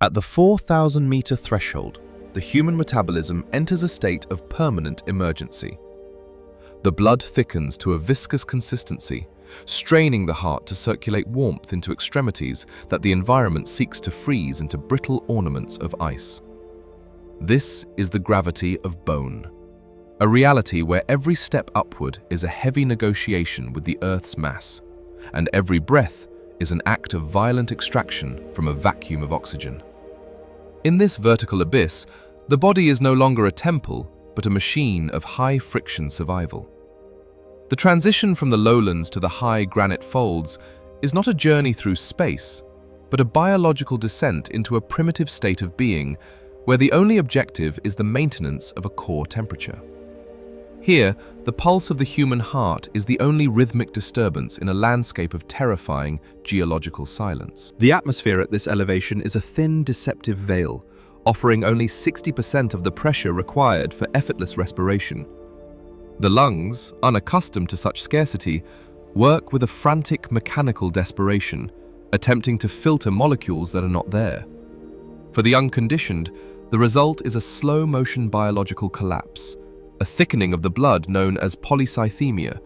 At the 4,000-meter threshold, the human metabolism enters a state of permanent emergency. The blood thickens to a viscous consistency, straining the heart to circulate warmth into extremities that the environment seeks to freeze into brittle ornaments of ice. This is the gravity of bone, a reality where every step upward is a heavy negotiation with the Earth's mass, and every breath is an act of violent extraction from a vacuum of oxygen. In this vertical abyss, the body is no longer a temple, but a machine of high-friction survival. The transition from the lowlands to the high granite folds is not a journey through space, but a biological descent into a primitive state of being where the only objective is the maintenance of a core temperature. Here, the pulse of the human heart is the only rhythmic disturbance in a landscape of terrifying geological silence. The atmosphere at this elevation is a thin, deceptive veil, offering only 60% of the pressure required for effortless respiration. The lungs, unaccustomed to such scarcity, work with a frantic mechanical desperation, attempting to filter molecules that are not there. For the unconditioned, the result is a slow-motion biological collapse, a thickening of the blood known as polycythemia,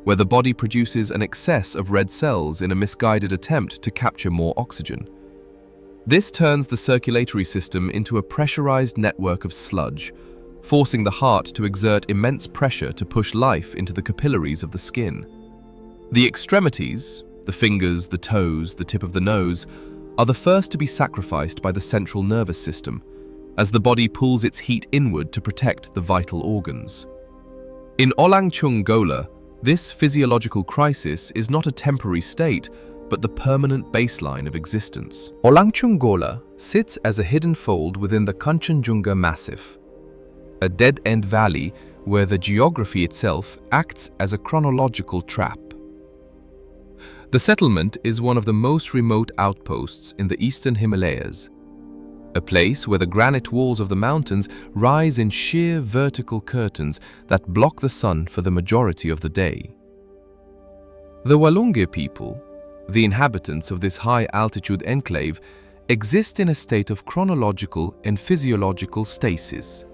where the body produces an excess of red cells in a misguided attempt to capture more oxygen. This turns the circulatory system into a pressurized network of sludge, forcing the heart to exert immense pressure to push life into the capillaries of the skin. The extremities, the fingers, the toes, the tip of the nose, are the first to be sacrificed by the central nervous system, as the body pulls its heat inward to protect the vital organs. In Olangchungola, this physiological crisis is not a temporary state, but the permanent baseline of existence. Olangchungola sits as a hidden fold within the Kanchenjunga Massif, a dead-end valley where the geography itself acts as a chronological trap. The settlement is one of the most remote outposts in the eastern Himalayas, a place where the granite walls of the mountains rise in sheer vertical curtains that block the sun for the majority of the day. The Walunge people, the inhabitants of this high-altitude enclave, exist in a state of chronological and physiological stasis.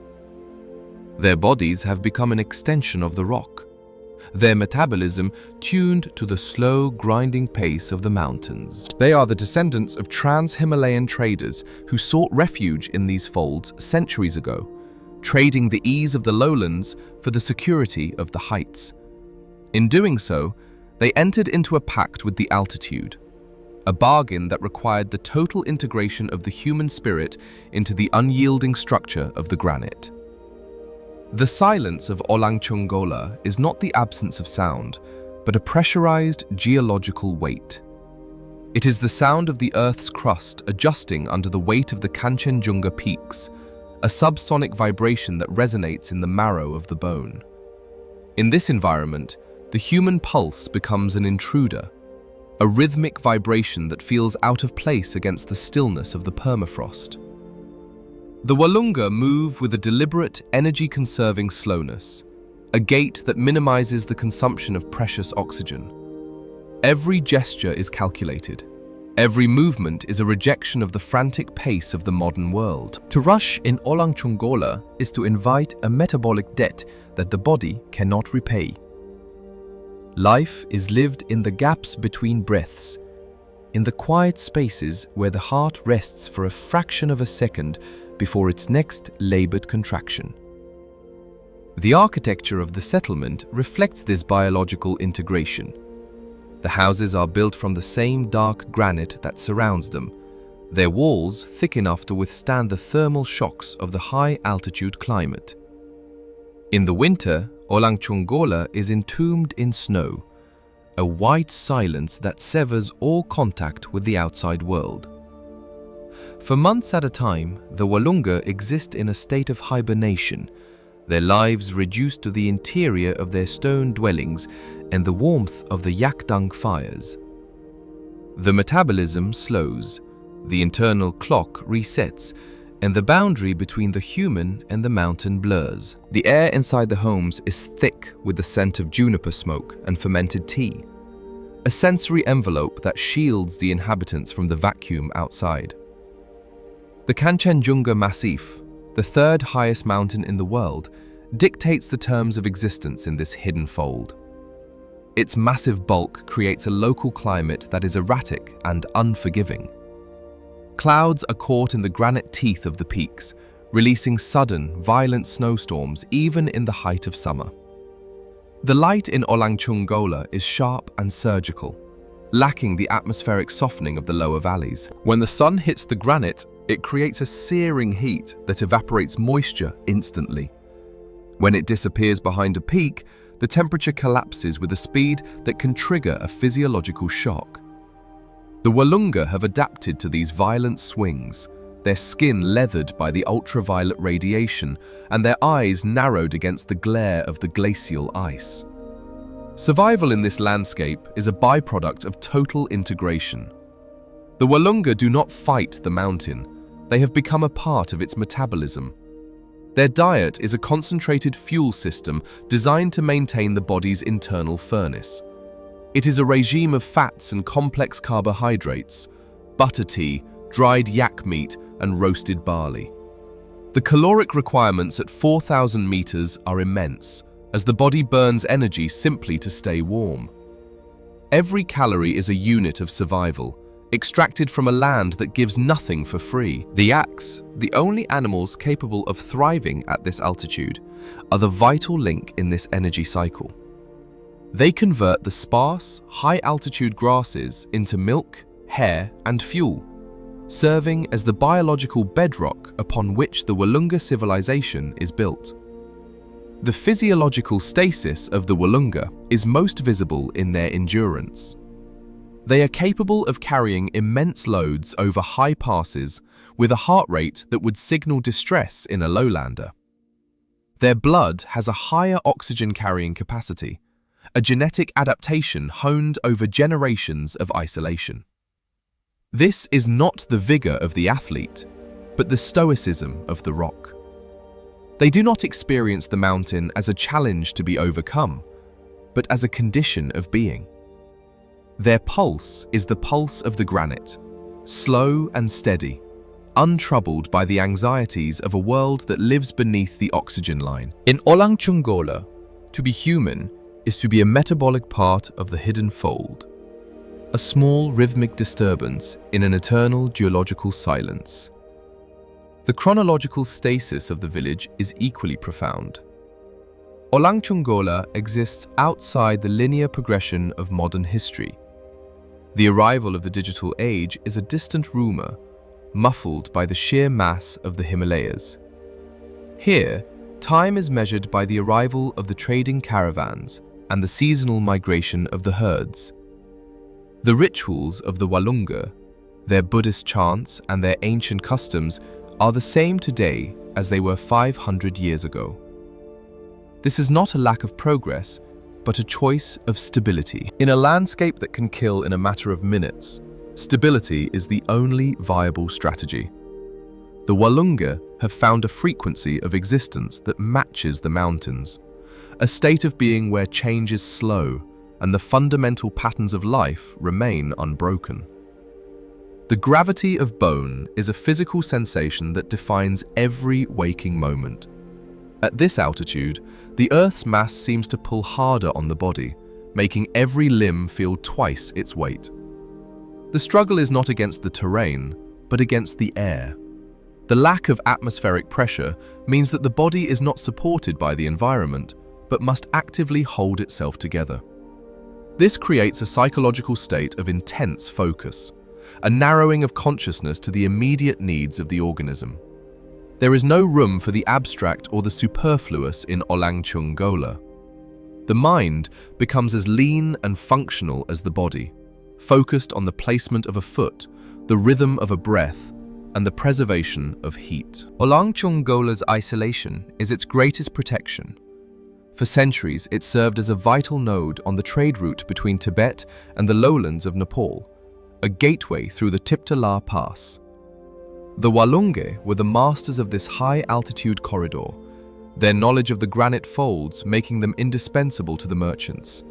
Their bodies have become an extension of the rock, their metabolism tuned to the slow, grinding pace of the mountains. They are the descendants of trans-Himalayan traders who sought refuge in these folds centuries ago, trading the ease of the lowlands for the security of the heights. In doing so, they entered into a pact with the altitude, a bargain that required the total integration of the human spirit into the unyielding structure of the granite. The silence of Olangchungola is not the absence of sound, but a pressurized geological weight. It is the sound of the Earth's crust adjusting under the weight of the Kanchenjunga peaks, a subsonic vibration that resonates in the marrow of the bone. In this environment, the human pulse becomes an intruder, a rhythmic vibration that feels out of place against the stillness of the permafrost. The Walunga move with a deliberate, energy-conserving slowness, a gait that minimizes the consumption of precious oxygen. Every gesture is calculated. Every movement is a rejection of the frantic pace of the modern world. To rush in Olangchungola is to invite a metabolic debt that the body cannot repay. Life is lived in the gaps between breaths, in the quiet spaces where the heart rests for a fraction of a second before its next labored contraction. The architecture of the settlement reflects this biological integration. The houses are built from the same dark granite that surrounds them, their walls thick enough to withstand the thermal shocks of the high-altitude climate. In the winter, Olangchungola is entombed in snow, a white silence that severs all contact with the outside world. For months at a time, the Walunga exist in a state of hibernation, their lives reduced to the interior of their stone dwellings and the warmth of the yakdung fires. The metabolism slows, the internal clock resets, and the boundary between the human and the mountain blurs. The air inside the homes is thick with the scent of juniper smoke and fermented tea, a sensory envelope that shields the inhabitants from the vacuum outside. The Kanchenjunga Massif, the third highest mountain in the world, dictates the terms of existence in this hidden fold. Its massive bulk creates a local climate that is erratic and unforgiving. Clouds are caught in the granite teeth of the peaks, releasing sudden, violent snowstorms even in the height of summer. The light in Olangchungola is sharp and surgical, lacking the atmospheric softening of the lower valleys. When the sun hits the granite, it creates a searing heat that evaporates moisture instantly. When it disappears behind a peak, the temperature collapses with a speed that can trigger a physiological shock. The Walunga have adapted to these violent swings, their skin leathered by the ultraviolet radiation and their eyes narrowed against the glare of the glacial ice. Survival in this landscape is a byproduct of total integration. The Walunga do not fight the mountain, they have become a part of its metabolism. Their diet is a concentrated fuel system designed to maintain the body's internal furnace. It is a regime of fats and complex carbohydrates, butter tea, dried yak meat, and roasted barley. The caloric requirements at 4,000 meters are immense, as the body burns energy simply to stay warm. Every calorie is a unit of survival, extracted from a land that gives nothing for free. The yaks, the only animals capable of thriving at this altitude, are the vital link in this energy cycle. They convert the sparse, high-altitude grasses into milk, hair, and fuel, serving as the biological bedrock upon which the Walunga civilization is built. The physiological stasis of the Walunga is most visible in their endurance. They are capable of carrying immense loads over high passes with a heart rate that would signal distress in a lowlander. Their blood has a higher oxygen carrying capacity, a genetic adaptation honed over generations of isolation. This is not the vigor of the athlete, but the stoicism of the rock. They do not experience the mountain as a challenge to be overcome, but as a condition of being. Their pulse is the pulse of the granite, slow and steady, untroubled by the anxieties of a world that lives beneath the oxygen line. In Olangchungola, to be human is to be a metabolic part of the hidden fold, a small rhythmic disturbance in an eternal geological silence. The chronological stasis of the village is equally profound. Olangchungola exists outside the linear progression of modern history. The arrival of the digital age is a distant rumor, muffled by the sheer mass of the Himalayas. Here, time is measured by the arrival of the trading caravans and the seasonal migration of the herds. The rituals of the Walunga, their Buddhist chants and their ancient customs are the same today as they were 500 years ago. This is not a lack of progress, but a choice of stability. In a landscape that can kill in a matter of minutes, stability is the only viable strategy. The Walunga have found a frequency of existence that matches the mountains, a state of being where change is slow and the fundamental patterns of life remain unbroken. The gravity of bone is a physical sensation that defines every waking moment. At this altitude, the Earth's mass seems to pull harder on the body, making every limb feel twice its weight. The struggle is not against the terrain, but against the air. The lack of atmospheric pressure means that the body is not supported by the environment, but must actively hold itself together. This creates a psychological state of intense focus, a narrowing of consciousness to the immediate needs of the organism. There is no room for the abstract or the superfluous in Olangchungola. The mind becomes as lean and functional as the body, focused on the placement of a foot, the rhythm of a breath, and the preservation of heat. Olangchungola's isolation is its greatest protection. For centuries, it served as a vital node on the trade route between Tibet and the lowlands of Nepal, a gateway through the Tiptala Pass. The Walunga were the masters of this high-altitude corridor, their knowledge of the granite folds making them indispensable to the merchants.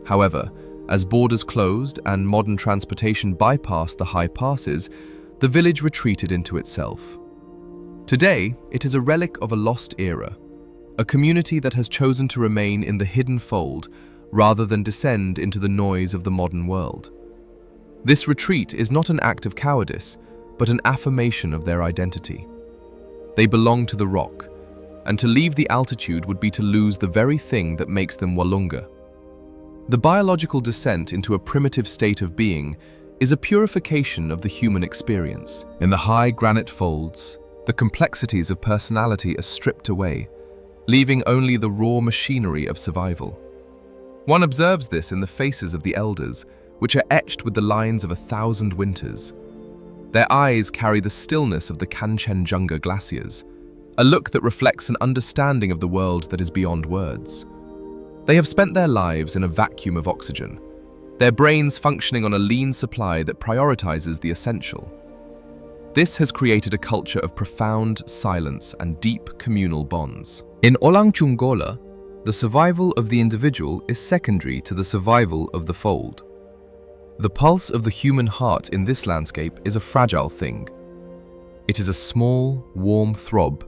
However, as borders closed and modern transportation bypassed the high passes, the village retreated into itself. Today, it is a relic of a lost era, a community that has chosen to remain in the hidden fold rather than descend into the noise of the modern world. This retreat is not an act of cowardice, but an affirmation of their identity. They belong to the rock, and to leave the altitude would be to lose the very thing that makes them Walunga. The biological descent into a primitive state of being is a purification of the human experience. In the high granite folds, the complexities of personality are stripped away, leaving only the raw machinery of survival. One observes this in the faces of the elders, which are etched with the lines of 1,000 winters. Their eyes carry the stillness of the Kanchenjunga glaciers, a look that reflects an understanding of the world that is beyond words. They have spent their lives in a vacuum of oxygen, their brains functioning on a lean supply that prioritizes the essential. This has created a culture of profound silence and deep communal bonds. In Olangchungola, the survival of the individual is secondary to the survival of the fold. The pulse of the human heart in this landscape is a fragile thing. It is a small, warm throb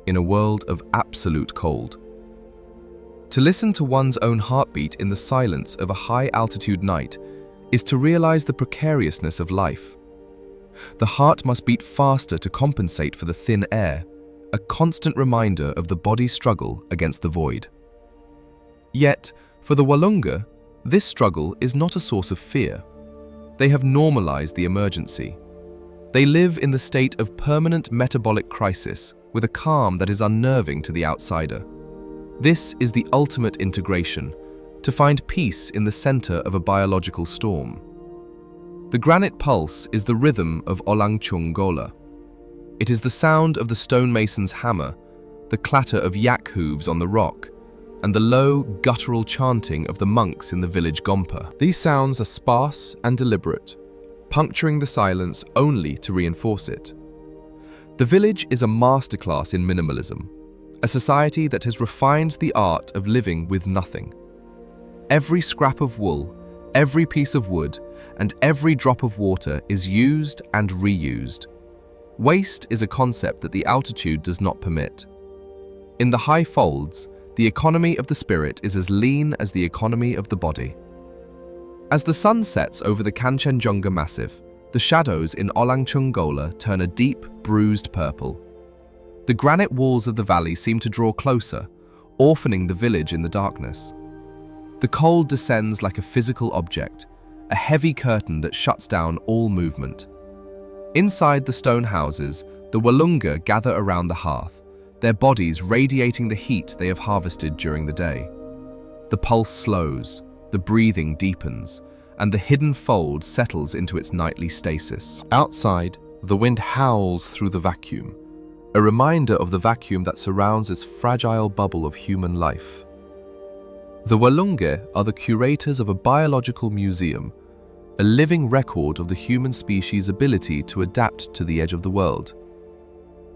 in a world of absolute cold. To listen to one's own heartbeat in the silence of a high-altitude night is to realize the precariousness of life. The heart must beat faster to compensate for the thin air, a constant reminder of the body's struggle against the void. Yet, for the Walunga, this struggle is not a source of fear. They have normalized the emergency. They live in the state of permanent metabolic crisis with a calm that is unnerving to the outsider. This is the ultimate integration, to find peace in the center of a biological storm. The granite pulse is the rhythm of Olangchungola. It is the sound of the stonemason's hammer, the clatter of yak hooves on the rock, and the low, guttural chanting of the monks in the village Gompa. These sounds are sparse and deliberate, puncturing the silence only to reinforce it. The village is a masterclass in minimalism, a society that has refined the art of living with nothing. Every scrap of wool, every piece of wood, and every drop of water is used and reused. Waste is a concept that the altitude does not permit. In the high folds, the economy of the spirit is as lean as the economy of the body. As the sun sets over the Kanchenjunga Massif, the shadows in Olangchungola turn a deep, bruised purple. The granite walls of the valley seem to draw closer, orphaning the village in the darkness. The cold descends like a physical object, a heavy curtain that shuts down all movement. Inside the stone houses, the Walunga gather around the hearth, their bodies radiating the heat they have harvested during the day. The pulse slows, the breathing deepens, and the hidden fold settles into its nightly stasis. Outside, the wind howls through the vacuum, a reminder of the vacuum that surrounds this fragile bubble of human life. The Walunga are the curators of a biological museum, a living record of the human species' ability to adapt to the edge of the world.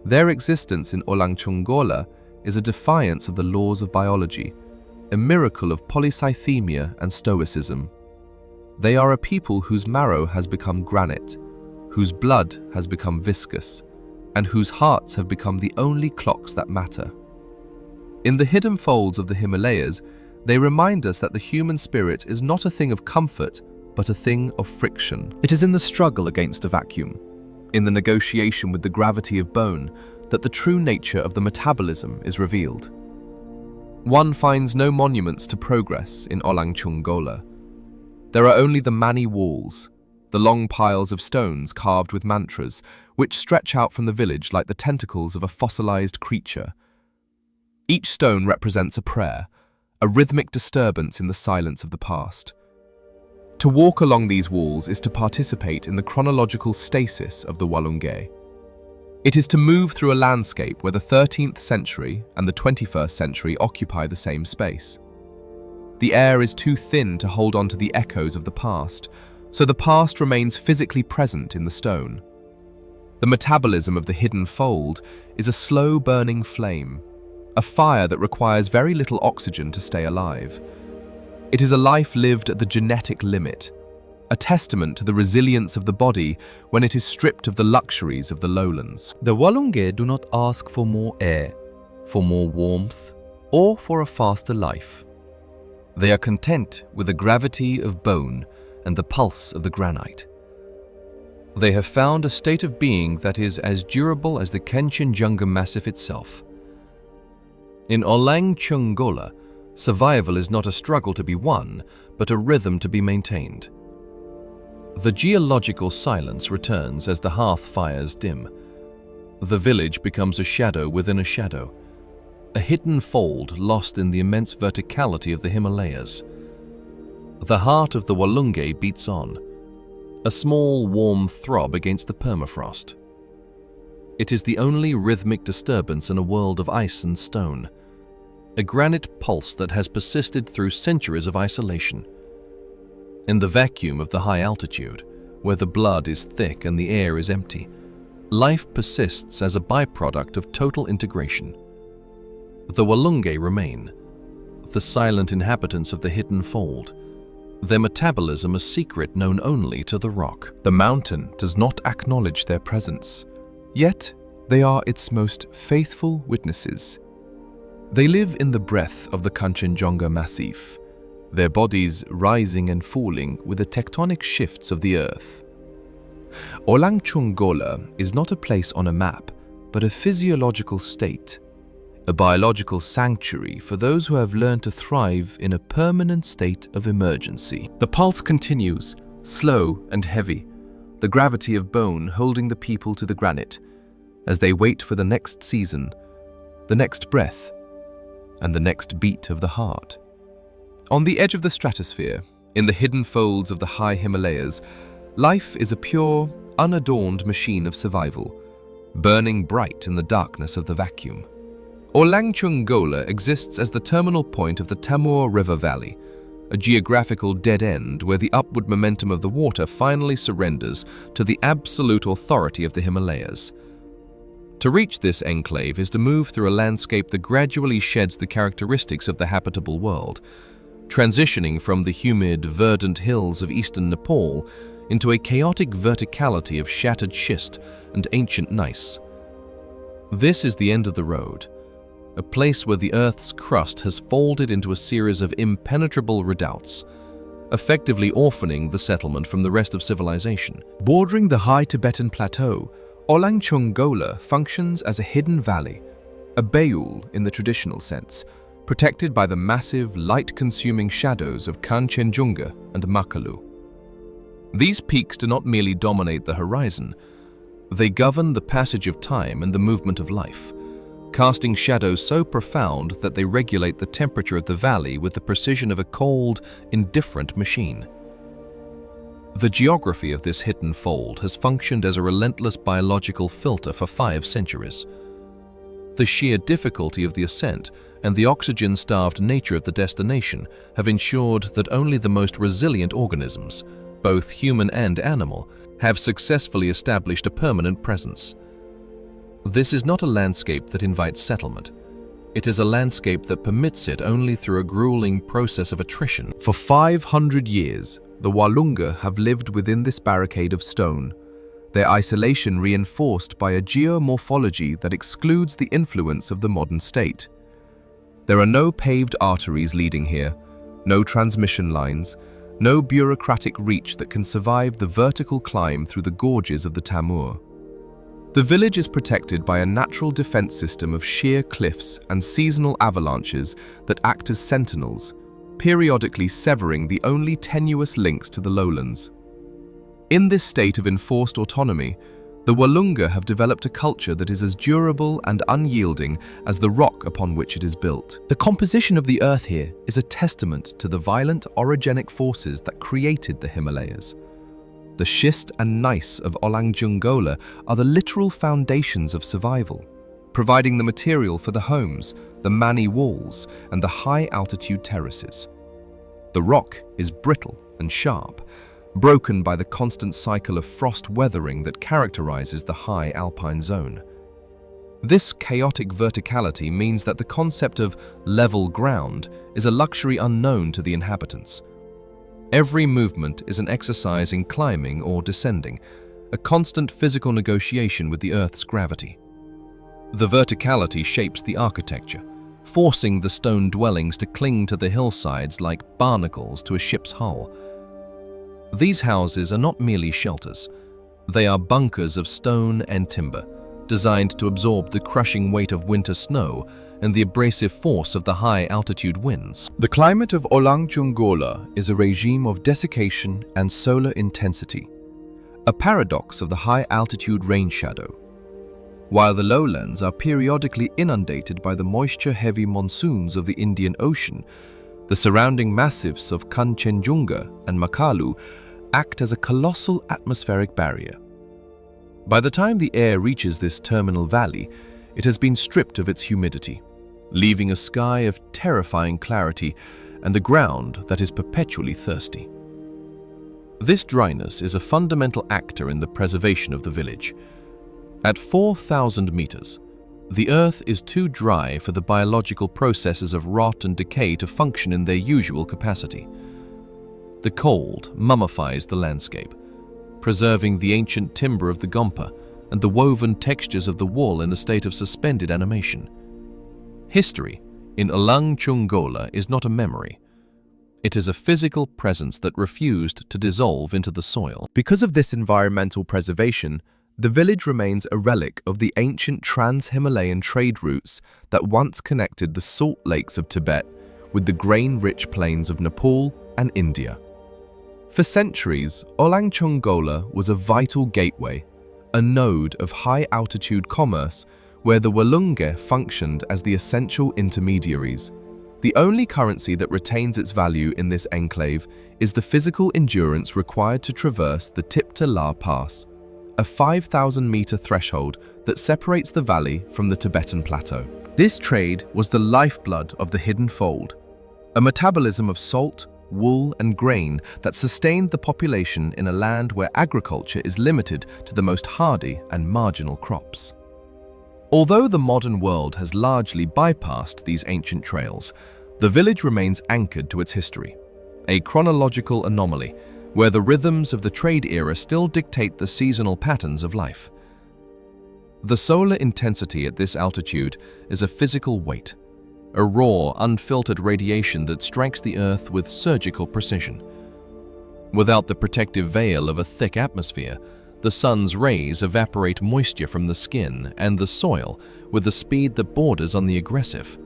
Their existence in Olangchungola is a defiance of the laws of biology, a miracle of polycythemia and stoicism. They are a people whose marrow has become granite, whose blood has become viscous, and whose hearts have become the only clocks that matter. In the hidden folds of the Himalayas, they remind us that the human spirit is not a thing of comfort, but a thing of friction. It is in the struggle against a vacuum, in the negotiation with the gravity of bone, that the true nature of the metabolism is revealed. One finds no monuments to progress in Olangchungola. There are only the mani walls, the long piles of stones carved with mantras, which stretch out from the village like the tentacles of a fossilized creature. Each stone represents a prayer, a rhythmic disturbance in the silence of the past. To walk along these walls is to participate in the chronological stasis of the Walunga. It is to move through a landscape where the 13th century and the 21st century occupy the same space. The air is too thin to hold on to the echoes of the past, so the past remains physically present in the stone. The metabolism of the hidden fold is a slow-burning flame, a fire that requires very little oxygen to stay alive. It is a life lived at the genetic limit, a testament to the resilience of the body when it is stripped of the luxuries of the lowlands. The Walunge do not ask for more air, for more warmth, or for a faster life. They are content with the gravity of bone and the pulse of the granite. They have found a state of being that is as durable as the Kanchenjunga Massif itself. In Olangchungola, survival is not a struggle to be won, but a rhythm to be maintained. The geological silence returns as the hearth fires dim. The village becomes a shadow within a shadow, a hidden fold lost in the immense verticality of the Himalayas. The heart of the Walunge beats on, a small warm throb against the permafrost. It is the only rhythmic disturbance in a world of ice and stone, a granite pulse that has persisted through centuries of isolation. In the vacuum of the high altitude, where the blood is thick and the air is empty, life persists as a byproduct of total integration. The Walunge remain, the silent inhabitants of the hidden fold, their metabolism a secret known only to the rock. The mountain does not acknowledge their presence, yet they are its most faithful witnesses. They live in the breath of the Kanchenjunga Massif, their bodies rising and falling with the tectonic shifts of the earth. Olangchungola is not a place on a map, but a physiological state, a biological sanctuary for those who have learned to thrive in a permanent state of emergency. The pulse continues, slow and heavy, the gravity of bone holding the people to the granite, as they wait for the next season, the next breath, and the next beat of the heart. On the edge of the stratosphere, in the hidden folds of the high Himalayas, life is a pure, unadorned machine of survival, burning bright in the darkness of the vacuum. Olangchungola exists as the terminal point of the Tamur River Valley, a geographical dead end where the upward momentum of the water finally surrenders to the absolute authority of the Himalayas. To reach this enclave is to move through a landscape that gradually sheds the characteristics of the habitable world, transitioning from the humid, verdant hills of eastern Nepal into a chaotic verticality of shattered schist and ancient gneiss. This is the end of the road, a place where the Earth's crust has folded into a series of impenetrable redoubts, effectively orphaning the settlement from the rest of civilization. Bordering the high Tibetan plateau, Olangchungola functions as a hidden valley, a bayul in the traditional sense, protected by the massive, light-consuming shadows of Kanchenjunga and Makalu. These peaks do not merely dominate the horizon, they govern the passage of time and the movement of life, casting shadows so profound that they regulate the temperature of the valley with the precision of a cold, indifferent machine. The geography of this hidden fold has functioned as a relentless biological filter for 5 centuries. The sheer difficulty of the ascent and the oxygen-starved nature of the destination have ensured that only the most resilient organisms, both human and animal, have successfully established a permanent presence. This is not a landscape that invites settlement. It is a landscape that permits it only through a grueling process of attrition. For 500 years, the Walunge have lived within this barricade of stone, their isolation reinforced by a geomorphology that excludes the influence of the modern state. There are no paved arteries leading here, no transmission lines, no bureaucratic reach that can survive the vertical climb through the gorges of the Tamur. The village is protected by a natural defense system of sheer cliffs and seasonal avalanches that act as sentinels, periodically severing the only tenuous links to the lowlands. In this state of enforced autonomy, the Walunge have developed a culture that is as durable and unyielding as the rock upon which it is built. The composition of the earth here is a testament to the violent orogenic forces that created the Himalayas. The schist and gneiss of Olangchungola are the literal foundations of survival, providing the material for the homes, the mani walls, and the high-altitude terraces. The rock is brittle and sharp, broken by the constant cycle of frost weathering that characterizes the high alpine zone. This chaotic verticality means that the concept of level ground is a luxury unknown to the inhabitants. Every movement is an exercise in climbing or descending, a constant physical negotiation with the Earth's gravity. The verticality shapes the architecture, forcing the stone dwellings to cling to the hillsides like barnacles to a ship's hull. These houses are not merely shelters. They are bunkers of stone and timber, designed to absorb the crushing weight of winter snow and the abrasive force of the high-altitude winds. The climate of Olangchungola is a regime of desiccation and solar intensity, a paradox of the high-altitude rain shadow. While the lowlands are periodically inundated by the moisture-heavy monsoons of the Indian Ocean, the surrounding massifs of Kanchenjunga and Makalu act as a colossal atmospheric barrier. By the time the air reaches this terminal valley, it has been stripped of its humidity, leaving a sky of terrifying clarity and the ground that is perpetually thirsty. This dryness is a fundamental actor in the preservation of the village. At 4,000 meters, the Earth is too dry for the biological processes of rot and decay to function in their usual capacity. The cold mummifies the landscape, preserving the ancient timber of the gompa and the woven textures of the wall in a state of suspended animation. History in Olangchungola is not a memory. It is a physical presence that refused to dissolve into the soil. Because of this environmental preservation, the village remains a relic of the ancient trans-Himalayan trade routes that once connected the salt lakes of Tibet with the grain-rich plains of Nepal and India. For centuries, Olangchungola was a vital gateway, a node of high-altitude commerce where the Walunge functioned as the essential intermediaries. The only currency that retains its value in this enclave is the physical endurance required to traverse the Tipta La Pass, a 5,000-meter threshold that separates the valley from the Tibetan plateau. This trade was the lifeblood of the Hidden Fold, a metabolism of salt, wool and grain that sustained the population in a land where agriculture is limited to the most hardy and marginal crops. Although the modern world has largely bypassed these ancient trails, the village remains anchored to its history, a chronological anomaly where the rhythms of the trade era still dictate the seasonal patterns of life. The solar intensity at this altitude is a physical weight, a raw, unfiltered radiation that strikes the Earth with surgical precision. Without the protective veil of a thick atmosphere, the sun's rays evaporate moisture from the skin and the soil with a speed that borders on the aggressive.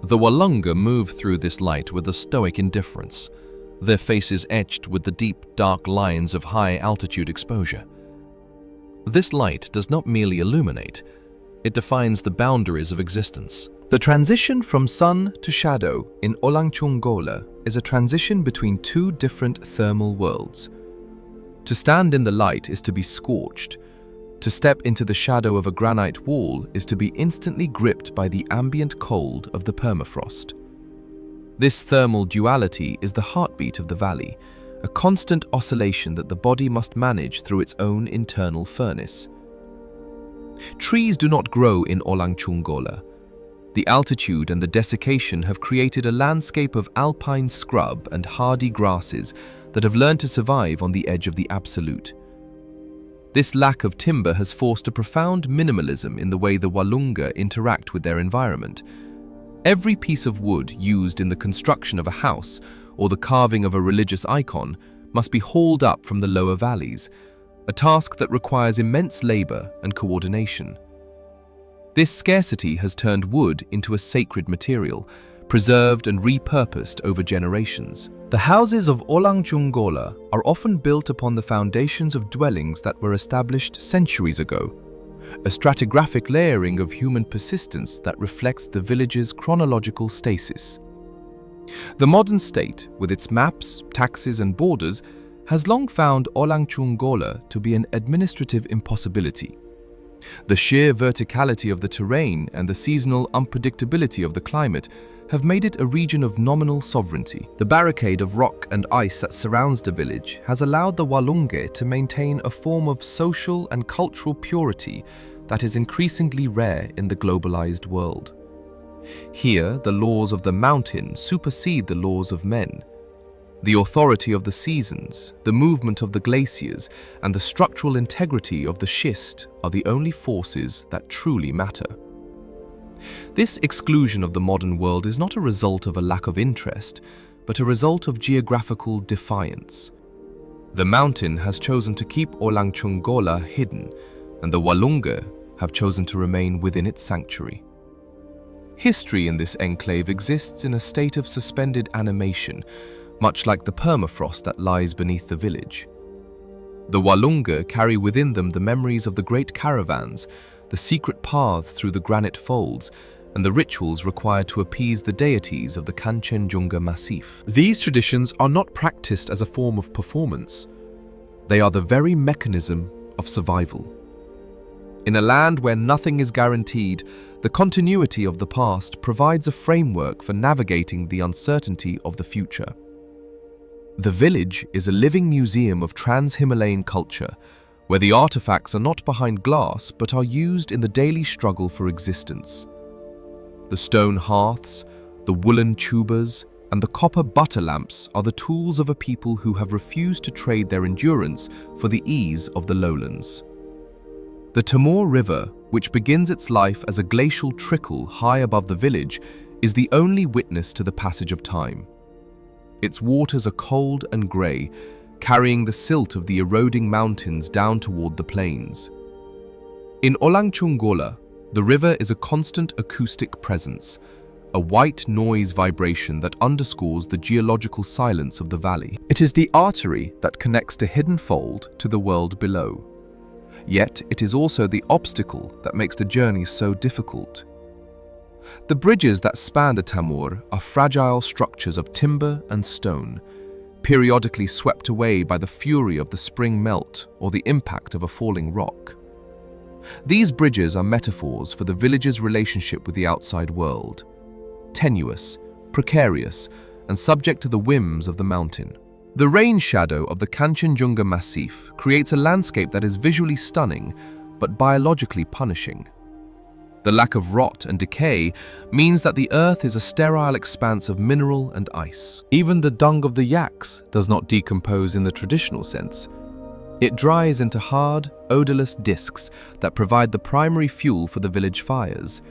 The Walunge move through this light with a stoic indifference, their faces etched with the deep, dark lines of high-altitude exposure. This light does not merely illuminate, it defines the boundaries of existence. The transition from sun to shadow in Olangchungola is a transition between two different thermal worlds. To stand in the light is to be scorched. To step into the shadow of a granite wall is to be instantly gripped by the ambient cold of the permafrost. This thermal duality is the heartbeat of the valley, a constant oscillation that the body must manage through its own internal furnace. Trees do not grow in Olangchungola. The altitude and the desiccation have created a landscape of alpine scrub and hardy grasses that have learned to survive on the edge of the absolute. This lack of timber has forced a profound minimalism in the way the Walunge interact with their environment. Every piece of wood used in the construction of a house or the carving of a religious icon must be hauled up from the lower valleys, a task that requires immense labor and coordination. This scarcity has turned wood into a sacred material, preserved and repurposed over generations. The houses of Olangchungola are often built upon the foundations of dwellings that were established centuries ago, a stratigraphic layering of human persistence that reflects the village's chronological stasis. The modern state, with its maps, taxes and borders, has long found Olangchungola to be an administrative impossibility. The sheer verticality of the terrain and the seasonal unpredictability of the climate have made it a region of nominal sovereignty. The barricade of rock and ice that surrounds the village has allowed the Walunge to maintain a form of social and cultural purity that is increasingly rare in the globalized world. Here, the laws of the mountain supersede the laws of men. The authority of the seasons, the movement of the glaciers, and the structural integrity of the schist are the only forces that truly matter. This exclusion of the modern world is not a result of a lack of interest, but a result of geographical defiance. The mountain has chosen to keep Olangchungola hidden, and the Walunga have chosen to remain within its sanctuary. History in this enclave exists in a state of suspended animation, much like the permafrost that lies beneath the village. The Walunga carry within them the memories of the great caravans, the secret paths through the granite folds, and the rituals required to appease the deities of the Kanchenjunga Massif. These traditions are not practiced as a form of performance. They are the very mechanism of survival. In a land where nothing is guaranteed, the continuity of the past provides a framework for navigating the uncertainty of the future. The village is a living museum of trans-Himalayan culture, where the artifacts are not behind glass but are used in the daily struggle for existence. The stone hearths, the woolen tubas, and the copper butter lamps are the tools of a people who have refused to trade their endurance for the ease of the lowlands. The Tamor River, which begins its life as a glacial trickle high above the village, is the only witness to the passage of time. Its waters are cold and grey, carrying the silt of the eroding mountains down toward the plains. In Olangchungola, the river is a constant acoustic presence, a white noise vibration that underscores the geological silence of the valley. It is the artery that connects the hidden fold to the world below. Yet it is also the obstacle that makes the journey so difficult. The bridges that span the Tamor are fragile structures of timber and stone, periodically swept away by the fury of the spring melt or the impact of a falling rock. These bridges are metaphors for the village's relationship with the outside world, tenuous, precarious, and subject to the whims of the mountain. The rain shadow of the Kanchenjunga Massif creates a landscape that is visually stunning, but biologically punishing. The lack of rot and decay means that the earth is a sterile expanse of mineral and ice. Even the dung of the yaks does not decompose in the traditional sense. It dries into hard, odorless discs that provide the primary fuel for the village fires.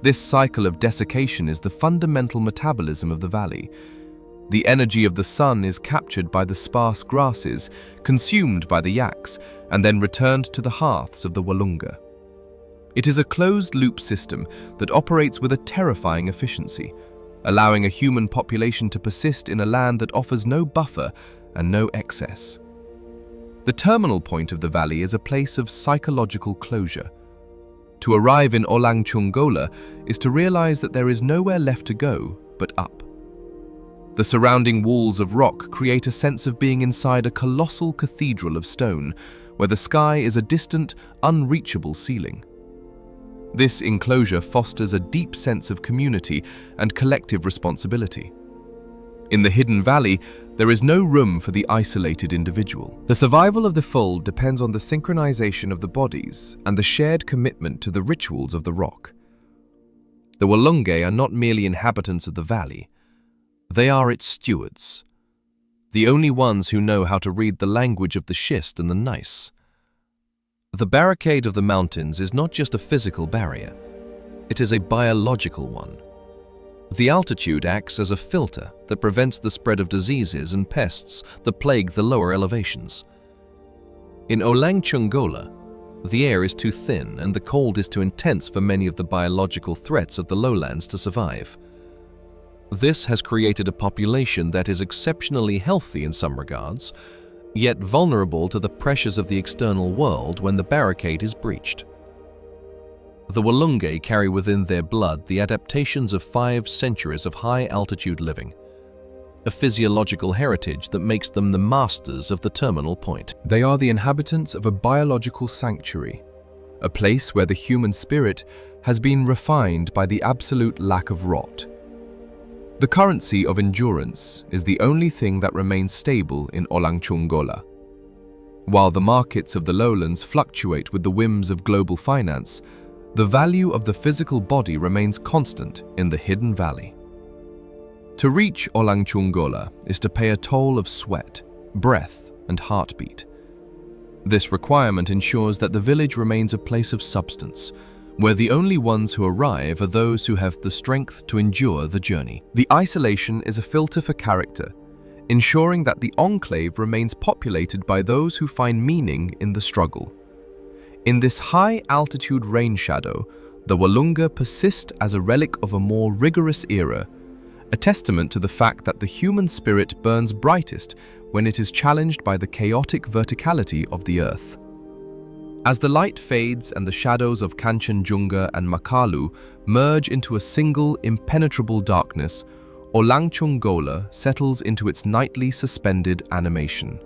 This cycle of desiccation is the fundamental metabolism of the valley. The energy of the sun is captured by the sparse grasses, consumed by the yaks, and then returned to the hearths of the Walunga. It is a closed-loop system that operates with a terrifying efficiency, allowing a human population to persist in a land that offers no buffer and no excess. The terminal point of the valley is a place of psychological closure. To arrive in Olangchungola is to realize that there is nowhere left to go but up. The surrounding walls of rock create a sense of being inside a colossal cathedral of stone, where the sky is a distant, unreachable ceiling. This enclosure fosters a deep sense of community and collective responsibility. In the hidden valley, there is no room for the isolated individual. The survival of the fold depends on the synchronization of the bodies and the shared commitment to the rituals of the rock. The Walunga are not merely inhabitants of the valley. They are its stewards, the only ones who know how to read the language of the schist and the gneiss. The barricade of the mountains is not just a physical barrier, it is a biological one. The altitude acts as a filter that prevents the spread of diseases and pests that plague the lower elevations. In Olangchungola, the air is too thin and the cold is too intense for many of the biological threats of the lowlands to survive. This has created a population that is exceptionally healthy in some regards, yet vulnerable to the pressures of the external world when the barricade is breached. The Walunga carry within their blood the adaptations of 5 centuries of high-altitude living, a physiological heritage that makes them the masters of the terminal point. They are the inhabitants of a biological sanctuary, a place where the human spirit has been refined by the absolute lack of rot. The currency of endurance is the only thing that remains stable in Olangchungola. While the markets of the lowlands fluctuate with the whims of global finance, the value of the physical body remains constant in the hidden valley. To reach Olangchungola is to pay a toll of sweat, breath, and heartbeat. This requirement ensures that the village remains a place of substance, where the only ones who arrive are those who have the strength to endure the journey. The isolation is a filter for character, ensuring that the enclave remains populated by those who find meaning in the struggle. In this high-altitude rain shadow, the Walunga persist as a relic of a more rigorous era, a testament to the fact that the human spirit burns brightest when it is challenged by the chaotic verticality of the earth. As the light fades and the shadows of Kanchenjunga and Makalu merge into a single, impenetrable darkness, Olangchungola settles into its nightly suspended animation.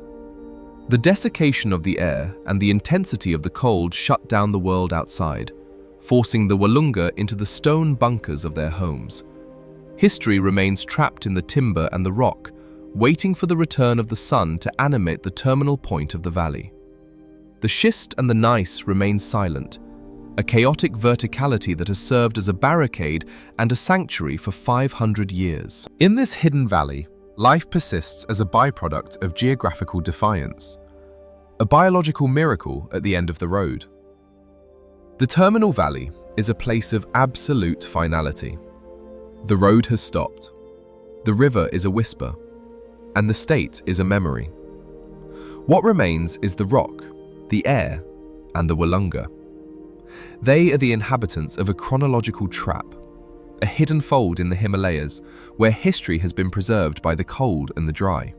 The desiccation of the air and the intensity of the cold shut down the world outside, forcing the Walunga into the stone bunkers of their homes. History remains trapped in the timber and the rock, waiting for the return of the sun to animate the terminal point of the valley. The schist and the gneiss remain silent, a chaotic verticality that has served as a barricade and a sanctuary for 500 years. In this hidden valley, life persists as a byproduct of geographical defiance, a biological miracle at the end of the road. The terminal valley is a place of absolute finality. The road has stopped. The river is a whisper, and the state is a memory. What remains is the rock, the air, and the Walunga. They are the inhabitants of a chronological trap, a hidden fold in the Himalayas where history has been preserved by the cold and the dry.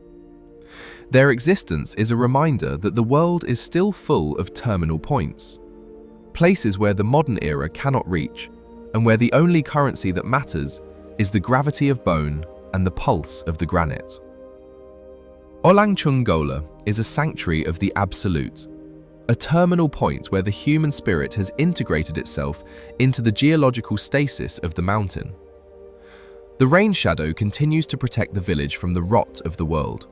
Their existence is a reminder that the world is still full of terminal points, places where the modern era cannot reach, and where the only currency that matters is the gravity of bone and the pulse of the granite. Olangchungola is a sanctuary of the absolute, a terminal point where the human spirit has integrated itself into the geological stasis of the mountain. The rain shadow continues to protect the village from the rot of the world.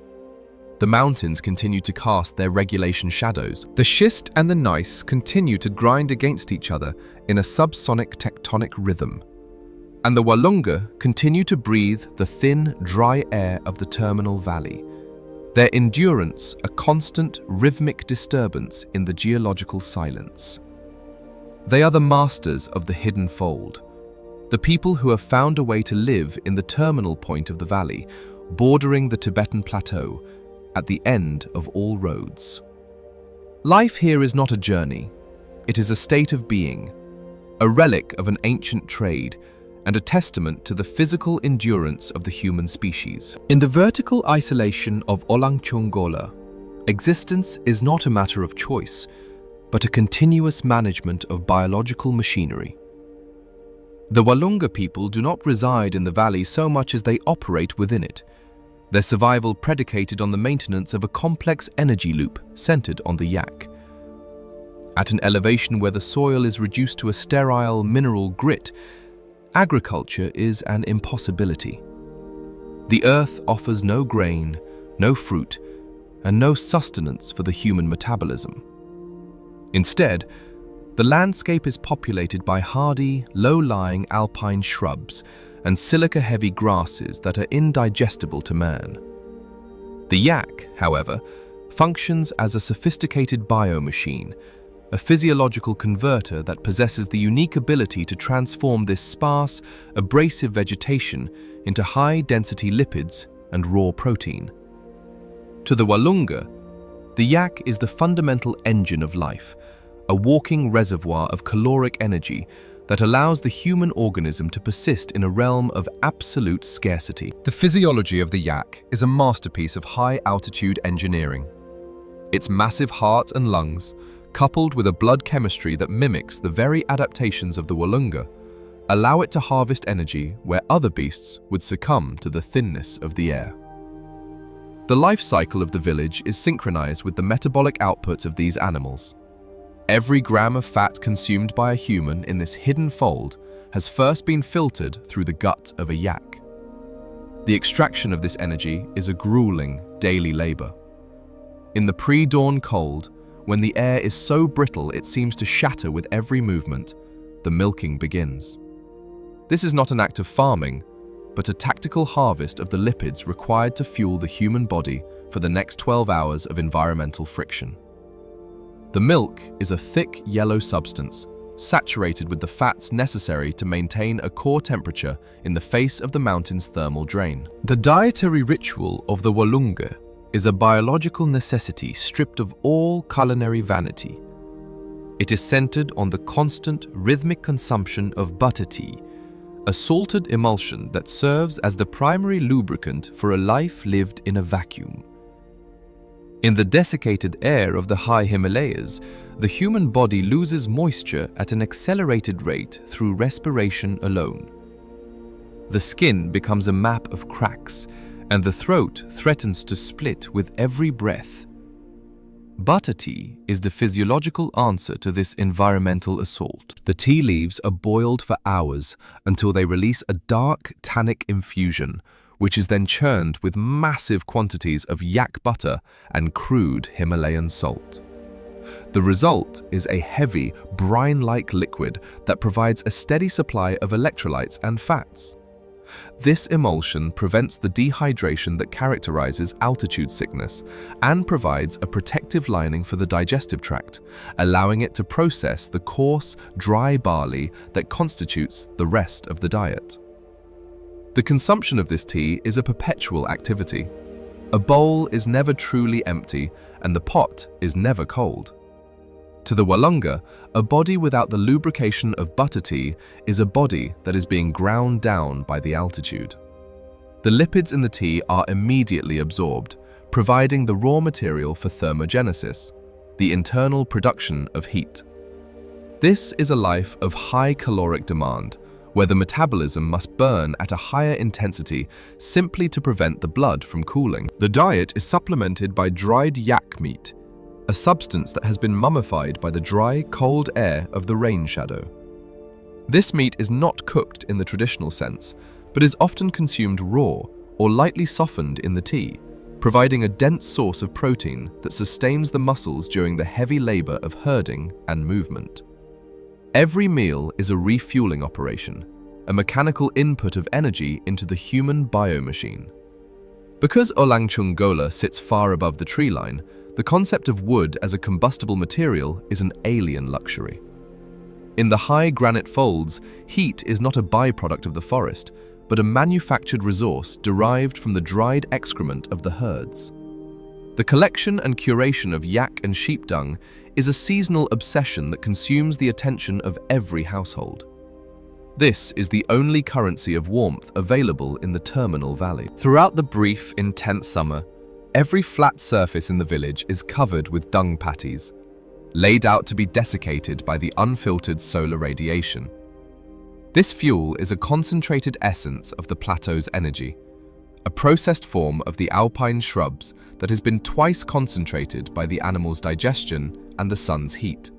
The mountains continue to cast their regulation shadows. The schist and the gneiss continue to grind against each other in a subsonic tectonic rhythm. And the Walunga continue to breathe the thin, dry air of the terminal valley, their endurance a constant, rhythmic disturbance in the geological silence. They are the masters of the hidden fold, the people who have found a way to live in the terminal point of the valley, bordering the Tibetan plateau, at the end of all roads. Life here is not a journey. It is a state of being, a relic of an ancient trade, and a testament to the physical endurance of the human species. In the vertical isolation of Olangchungola, existence is not a matter of choice, but a continuous management of biological machinery. The Walunga people do not reside in the valley so much as they operate within it, their survival predicated on the maintenance of a complex energy loop centered on the yak. At an elevation where the soil is reduced to a sterile mineral grit, agriculture is an impossibility. The earth offers no grain, no fruit, and no sustenance for the human metabolism. Instead, the landscape is populated by hardy, low-lying alpine shrubs and silica-heavy grasses that are indigestible to man. The yak, however, functions as a sophisticated biomachine, a physiological converter that possesses the unique ability to transform this sparse, abrasive vegetation into high-density lipids and raw protein. To the Walunga, the yak is the fundamental engine of life, a walking reservoir of caloric energy that allows the human organism to persist in a realm of absolute scarcity. The physiology of the yak is a masterpiece of high-altitude engineering. Its massive heart and lungs, coupled with a blood chemistry that mimics the very adaptations of the Walunga, allow it to harvest energy where other beasts would succumb to the thinness of the air. The life cycle of the village is synchronized with the metabolic output of these animals. Every gram of fat consumed by a human in this hidden fold has first been filtered through the gut of a yak. The extraction of this energy is a grueling daily labor. In the pre-dawn cold, when the air is so brittle it seems to shatter with every movement, the milking begins. This is not an act of farming, but a tactical harvest of the lipids required to fuel the human body for the next 12 hours of environmental friction. The milk is a thick yellow substance, saturated with the fats necessary to maintain a core temperature in the face of the mountain's thermal drain. The dietary ritual of the Walunga is a biological necessity stripped of all culinary vanity. It is centered on the constant rhythmic consumption of butter tea, a salted emulsion that serves as the primary lubricant for a life lived in a vacuum. In the desiccated air of the high Himalayas, the human body loses moisture at an accelerated rate through respiration alone. The skin becomes a map of cracks, and the throat threatens to split with every breath. Butter tea is the physiological answer to this environmental assault. The tea leaves are boiled for hours until they release a dark tannic infusion, which is then churned with massive quantities of yak butter and crude Himalayan salt. The result is a heavy, brine-like liquid that provides a steady supply of electrolytes and fats. This emulsion prevents the dehydration that characterizes altitude sickness and provides a protective lining for the digestive tract, allowing it to process the coarse, dry barley that constitutes the rest of the diet. The consumption of this tea is a perpetual activity. A bowl is never truly empty, and the pot is never cold. To the Walunga, a body without the lubrication of butter tea is a body that is being ground down by the altitude. The lipids in the tea are immediately absorbed, providing the raw material for thermogenesis, the internal production of heat. This is a life of high caloric demand, where the metabolism must burn at a higher intensity simply to prevent the blood from cooling. The diet is supplemented by dried yak meat, a substance that has been mummified by the dry, cold air of the rain shadow. This meat is not cooked in the traditional sense, but is often consumed raw or lightly softened in the tea, providing a dense source of protein that sustains the muscles during the heavy labor of herding and movement. Every meal is a refueling operation, a mechanical input of energy into the human biomachine. Because Olangchungola sits far above the tree line, the concept of wood as a combustible material is an alien luxury. In the high granite folds, heat is not a byproduct of the forest, but a manufactured resource derived from the dried excrement of the herds. The collection and curation of yak and sheep dung is a seasonal obsession that consumes the attention of every household. This is the only currency of warmth available in the Terminal Valley. Throughout the brief, intense summer, every flat surface in the village is covered with dung patties, laid out to be desiccated by the unfiltered solar radiation. This fuel is a concentrated essence of the plateau's energy, a processed form of the alpine shrubs that has been twice concentrated by the animal's digestion and the sun's heat.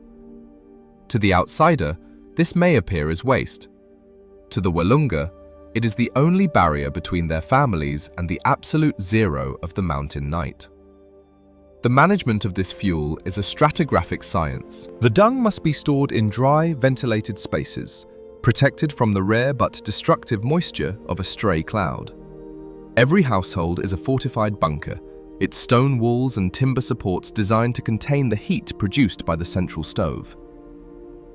To the outsider, this may appear as waste. To the Walunga, it is the only barrier between their families and the absolute zero of the mountain night. The management of this fuel is a stratigraphic science. The dung must be stored in dry, ventilated spaces, protected from the rare but destructive moisture of a stray cloud. Every household is a fortified bunker, its stone walls and timber supports designed to contain the heat produced by the central stove.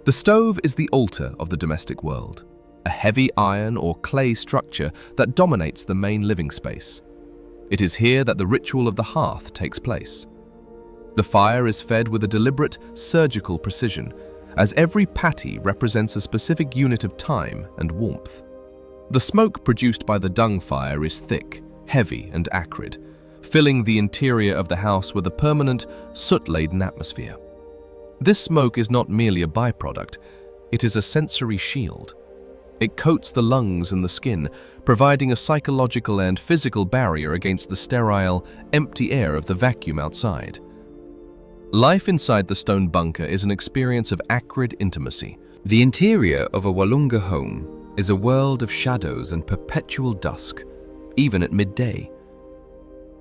The stove is the altar of the domestic world, a heavy iron or clay structure that dominates the main living space. It is here that the ritual of the hearth takes place. The fire is fed with a deliberate, surgical precision, as every patty represents a specific unit of time and warmth. The smoke produced by the dung fire is thick, heavy, and acrid, filling the interior of the house with a permanent, soot-laden atmosphere. This smoke is not merely a byproduct, it is a sensory shield. It coats the lungs and the skin, providing a psychological and physical barrier against the sterile, empty air of the vacuum outside. Life inside the stone bunker is an experience of acrid intimacy. The interior of a Walunga home is a world of shadows and perpetual dusk, even at midday.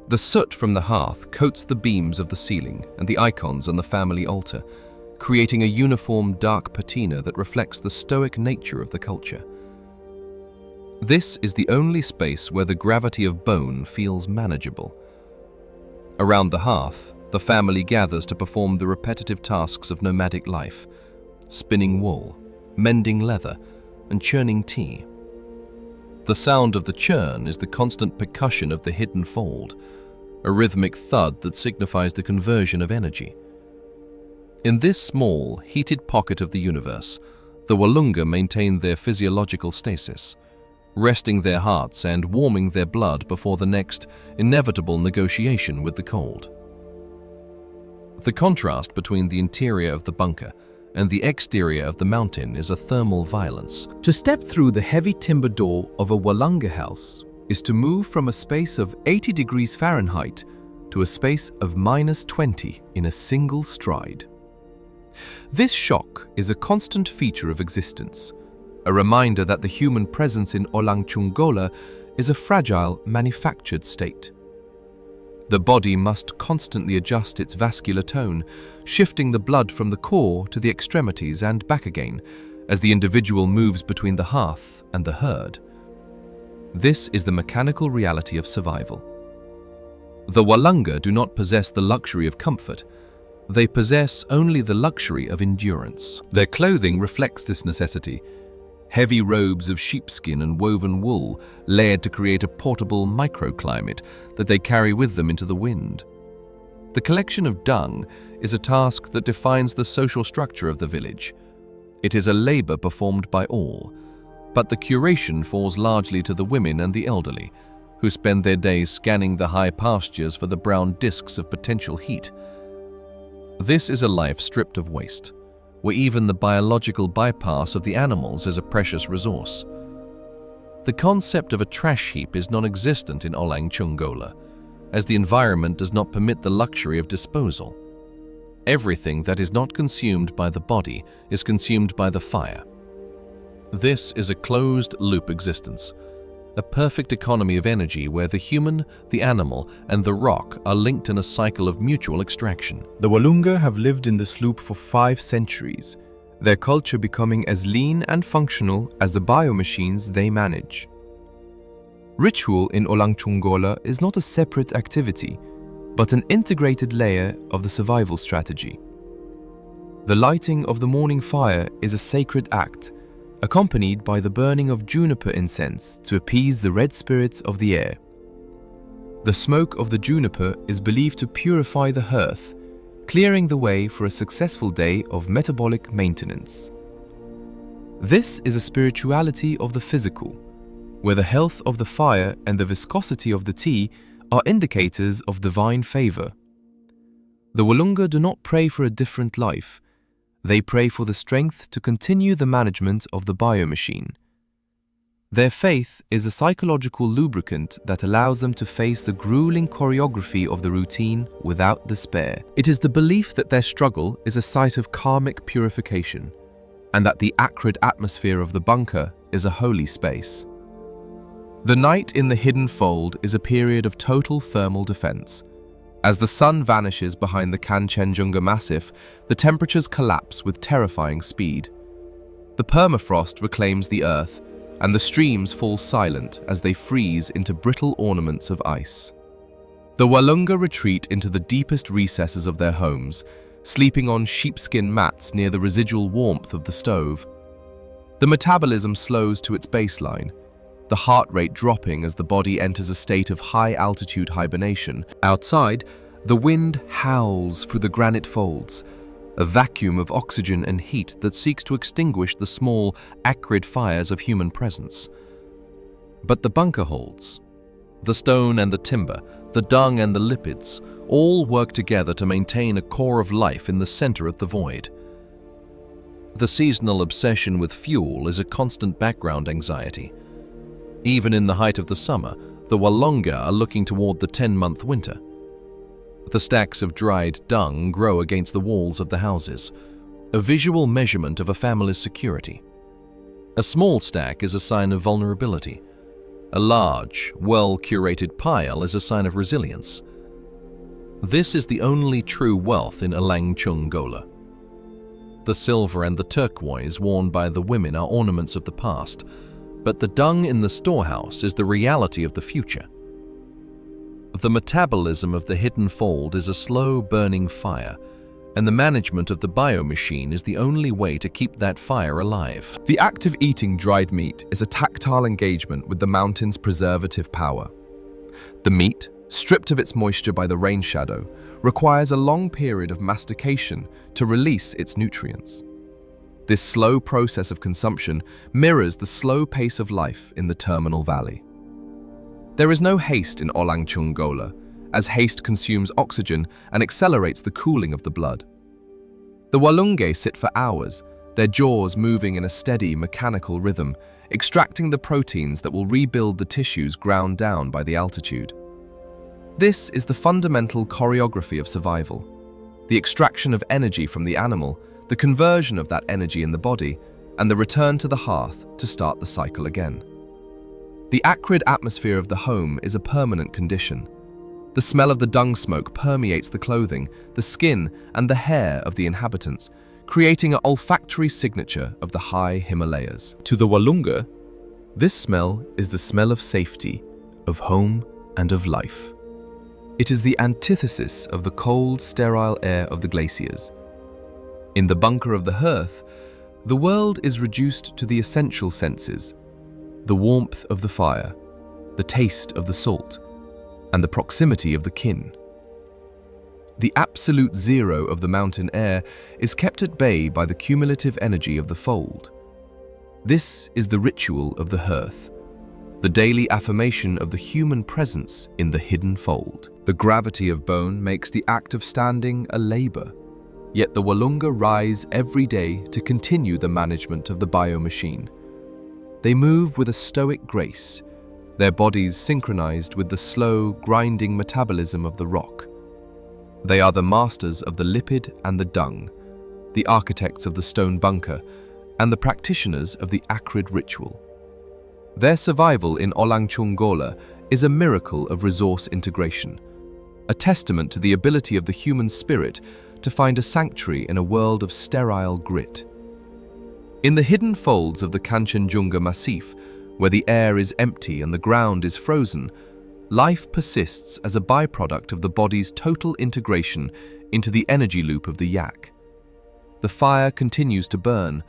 The soot from the hearth coats the beams of the ceiling and the icons on the family altar, creating a uniform dark patina that reflects the stoic nature of the culture. This is the only space where the gravity of bone feels manageable. Around the hearth, the family gathers to perform the repetitive tasks of nomadic life: spinning wool, mending leather, and churning tea. The sound of the churn is the constant percussion of the hidden fold, a rhythmic thud that signifies the conversion of energy. In this small, heated pocket of the universe, the Walunga maintain their physiological stasis, resting their hearts and warming their blood before the next inevitable negotiation with the cold. The contrast between the interior of the bunker and the exterior of the mountain is a thermal violence. To step through the heavy timber door of a Walunga house is to move from a space of 80 degrees Fahrenheit to a space of -20 in a single stride. This shock is a constant feature of existence, a reminder that the human presence in Olangchungola is a fragile, manufactured state. The body must constantly adjust its vascular tone, shifting the blood from the core to the extremities and back again, as the individual moves between the hearth and the herd. This is the mechanical reality of survival. The Walunga do not possess the luxury of comfort. They possess only the luxury of endurance. Their clothing reflects this necessity. Heavy robes of sheepskin and woven wool layered to create a portable microclimate that they carry with them into the wind. The collection of dung is a task that defines the social structure of the village. It is a labor performed by all, but the curation falls largely to the women and the elderly, who spend their days scanning the high pastures for the brown discs of potential heat. This is a life stripped of waste, where even the biological bypass of the animals is a precious resource. The concept of a trash heap is non-existent in Olangchungola, as the environment does not permit the luxury of disposal. Everything that is not consumed by the body is consumed by the fire. This is a closed-loop existence, a perfect economy of energy where the human, the animal, and the rock are linked in a cycle of mutual extraction. The Walunga have lived in this loop for 5 centuries, their culture becoming as lean and functional as the biomachines they manage. Ritual in Olangchungola is not a separate activity, but an integrated layer of the survival strategy. The lighting of the morning fire is a sacred act, accompanied by the burning of juniper incense to appease the red spirits of the air. The smoke of the juniper is believed to purify the hearth, clearing the way for a successful day of metabolic maintenance. This is a spirituality of the physical, where the health of the fire and the viscosity of the tea are indicators of divine favor. The Walunga do not pray for a different life. They pray for the strength to continue the management of the biomachine. Their faith is a psychological lubricant that allows them to face the grueling choreography of the routine without despair. It is the belief that their struggle is a site of karmic purification, and that the acrid atmosphere of the bunker is a holy space. The night in the hidden fold is a period of total thermal defense. As the sun vanishes behind the Kanchenjunga Massif, the temperatures collapse with terrifying speed. The permafrost reclaims the earth, and the streams fall silent as they freeze into brittle ornaments of ice. The Walunga retreat into the deepest recesses of their homes, sleeping on sheepskin mats near the residual warmth of the stove. The metabolism slows to its baseline, the heart rate dropping as the body enters a state of high-altitude hibernation. Outside, the wind howls through the granite folds, a vacuum of oxygen and heat that seeks to extinguish the small, acrid fires of human presence. But the bunker holds. The stone and the timber, the dung and the lipids, all work together to maintain a core of life in the center of the void. The seasonal obsession with fuel is a constant background anxiety. Even in the height of the summer, the Walunga are looking toward the 10-month winter. The stacks of dried dung grow against the walls of the houses, a visual measurement of a family's security. A small stack is a sign of vulnerability. A large, well-curated pile is a sign of resilience. This is the only true wealth in Olangchungola. The silver and the turquoise worn by the women are ornaments of the past, but the dung in the storehouse is the reality of the future. The metabolism of the hidden fold is a slow-burning fire, and the management of the biomachine is the only way to keep that fire alive. The act of eating dried meat is a tactile engagement with the mountain's preservative power. The meat, stripped of its moisture by the rain shadow, requires a long period of mastication to release its nutrients. This slow process of consumption mirrors the slow pace of life in the terminal valley. There is no haste in Olangchungola, as haste consumes oxygen and accelerates the cooling of the blood. The Walunge sit for hours, their jaws moving in a steady mechanical rhythm, extracting the proteins that will rebuild the tissues ground down by the altitude. This is the fundamental choreography of survival: the extraction of energy from the animal, the conversion of that energy in the body, and the return to the hearth to start the cycle again. The acrid atmosphere of the home is a permanent condition. The smell of the dung smoke permeates the clothing, the skin, and the hair of the inhabitants, creating an olfactory signature of the high Himalayas. To the Walunga, this smell is the smell of safety, of home, and of life. It is the antithesis of the cold, sterile air of the glaciers. In the bunker of the hearth, the world is reduced to the essential senses: the warmth of the fire, the taste of the salt, and the proximity of the kin. The absolute zero of the mountain air is kept at bay by the cumulative energy of the fold. This is the ritual of the hearth, the daily affirmation of the human presence in the hidden fold. The gravity of bone makes the act of standing a labor, yet the Walunga rise every day to continue the management of the biomachine. They move with a stoic grace, their bodies synchronized with the slow, grinding metabolism of the rock. They are the masters of the lipid and the dung, the architects of the stone bunker, and the practitioners of the acrid ritual. Their survival in Olangchungola is a miracle of resource integration, a testament to the ability of the human spirit to find a sanctuary in a world of sterile grit. In the hidden folds of the Kanchenjunga Massif, where the air is empty and the ground is frozen, life persists as a byproduct of the body's total integration into the energy loop of the yak. The fire continues to burn,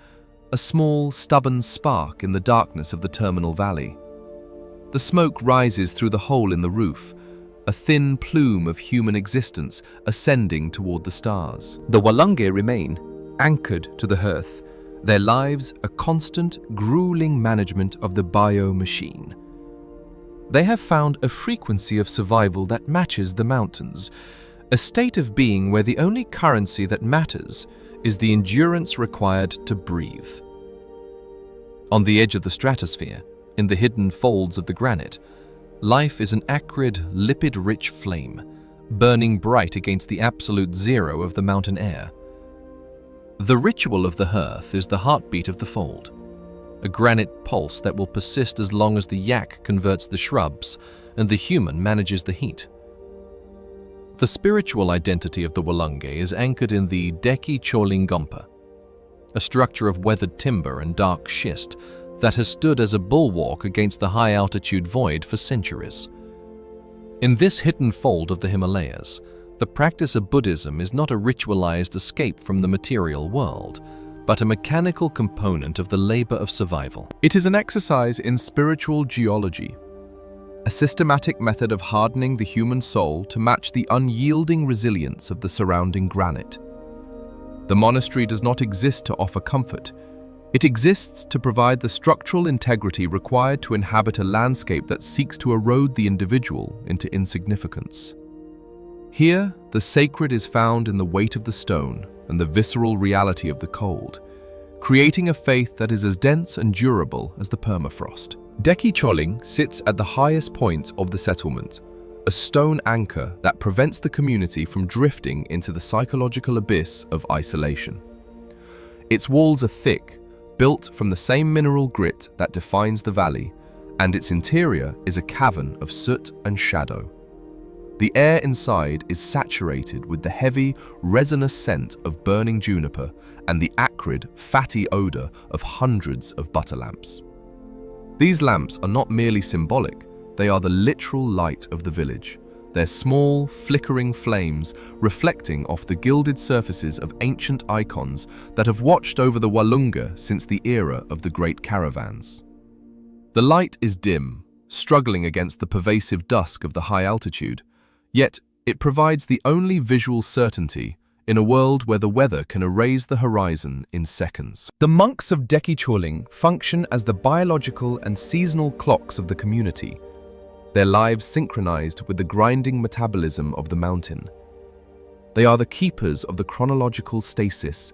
a small, stubborn spark in the darkness of the terminal valley. The smoke rises through the hole in the roof, a thin plume of human existence ascending toward the stars. The Walunge remain, anchored to the hearth, their lives a constant, grueling management of the biomachine. They have found a frequency of survival that matches the mountains, a state of being where the only currency that matters is the endurance required to breathe. On the edge of the stratosphere, in the hidden folds of the granite, life is an acrid, lipid-rich flame, burning bright against the absolute zero of the mountain air. The ritual of the hearth is the heartbeat of the fold, a granite pulse that will persist as long as the yak converts the shrubs and the human manages the heat. The spiritual identity of the Walunge is anchored in the Deki Cholingompa, a structure of weathered timber and dark schist that has stood as a bulwark against the high-altitude void for centuries. In this hidden fold of the Himalayas, the practice of Buddhism is not a ritualized escape from the material world, but a mechanical component of the labor of survival. It is an exercise in spiritual geology, a systematic method of hardening the human soul to match the unyielding resilience of the surrounding granite. The monastery does not exist to offer comfort. It exists to provide the structural integrity required to inhabit a landscape that seeks to erode the individual into insignificance. Here, the sacred is found in the weight of the stone and the visceral reality of the cold, creating a faith that is as dense and durable as the permafrost. Deki Choling sits at the highest point of the settlement, a stone anchor that prevents the community from drifting into the psychological abyss of isolation. Its walls are thick, built from the same mineral grit that defines the valley, and its interior is a cavern of soot and shadow. The air inside is saturated with the heavy, resinous scent of burning juniper and the acrid, fatty odor of hundreds of butter lamps. These lamps are not merely symbolic, they are the literal light of the village. Their small, flickering flames reflecting off the gilded surfaces of ancient icons that have watched over the Walunga since the era of the great caravans. The light is dim, struggling against the pervasive dusk of the high altitude, yet it provides the only visual certainty in a world where the weather can erase the horizon in seconds. The monks of Deki Choling function as the biological and seasonal clocks of the community, their lives synchronized with the grinding metabolism of the mountain. They are the keepers of the chronological stasis,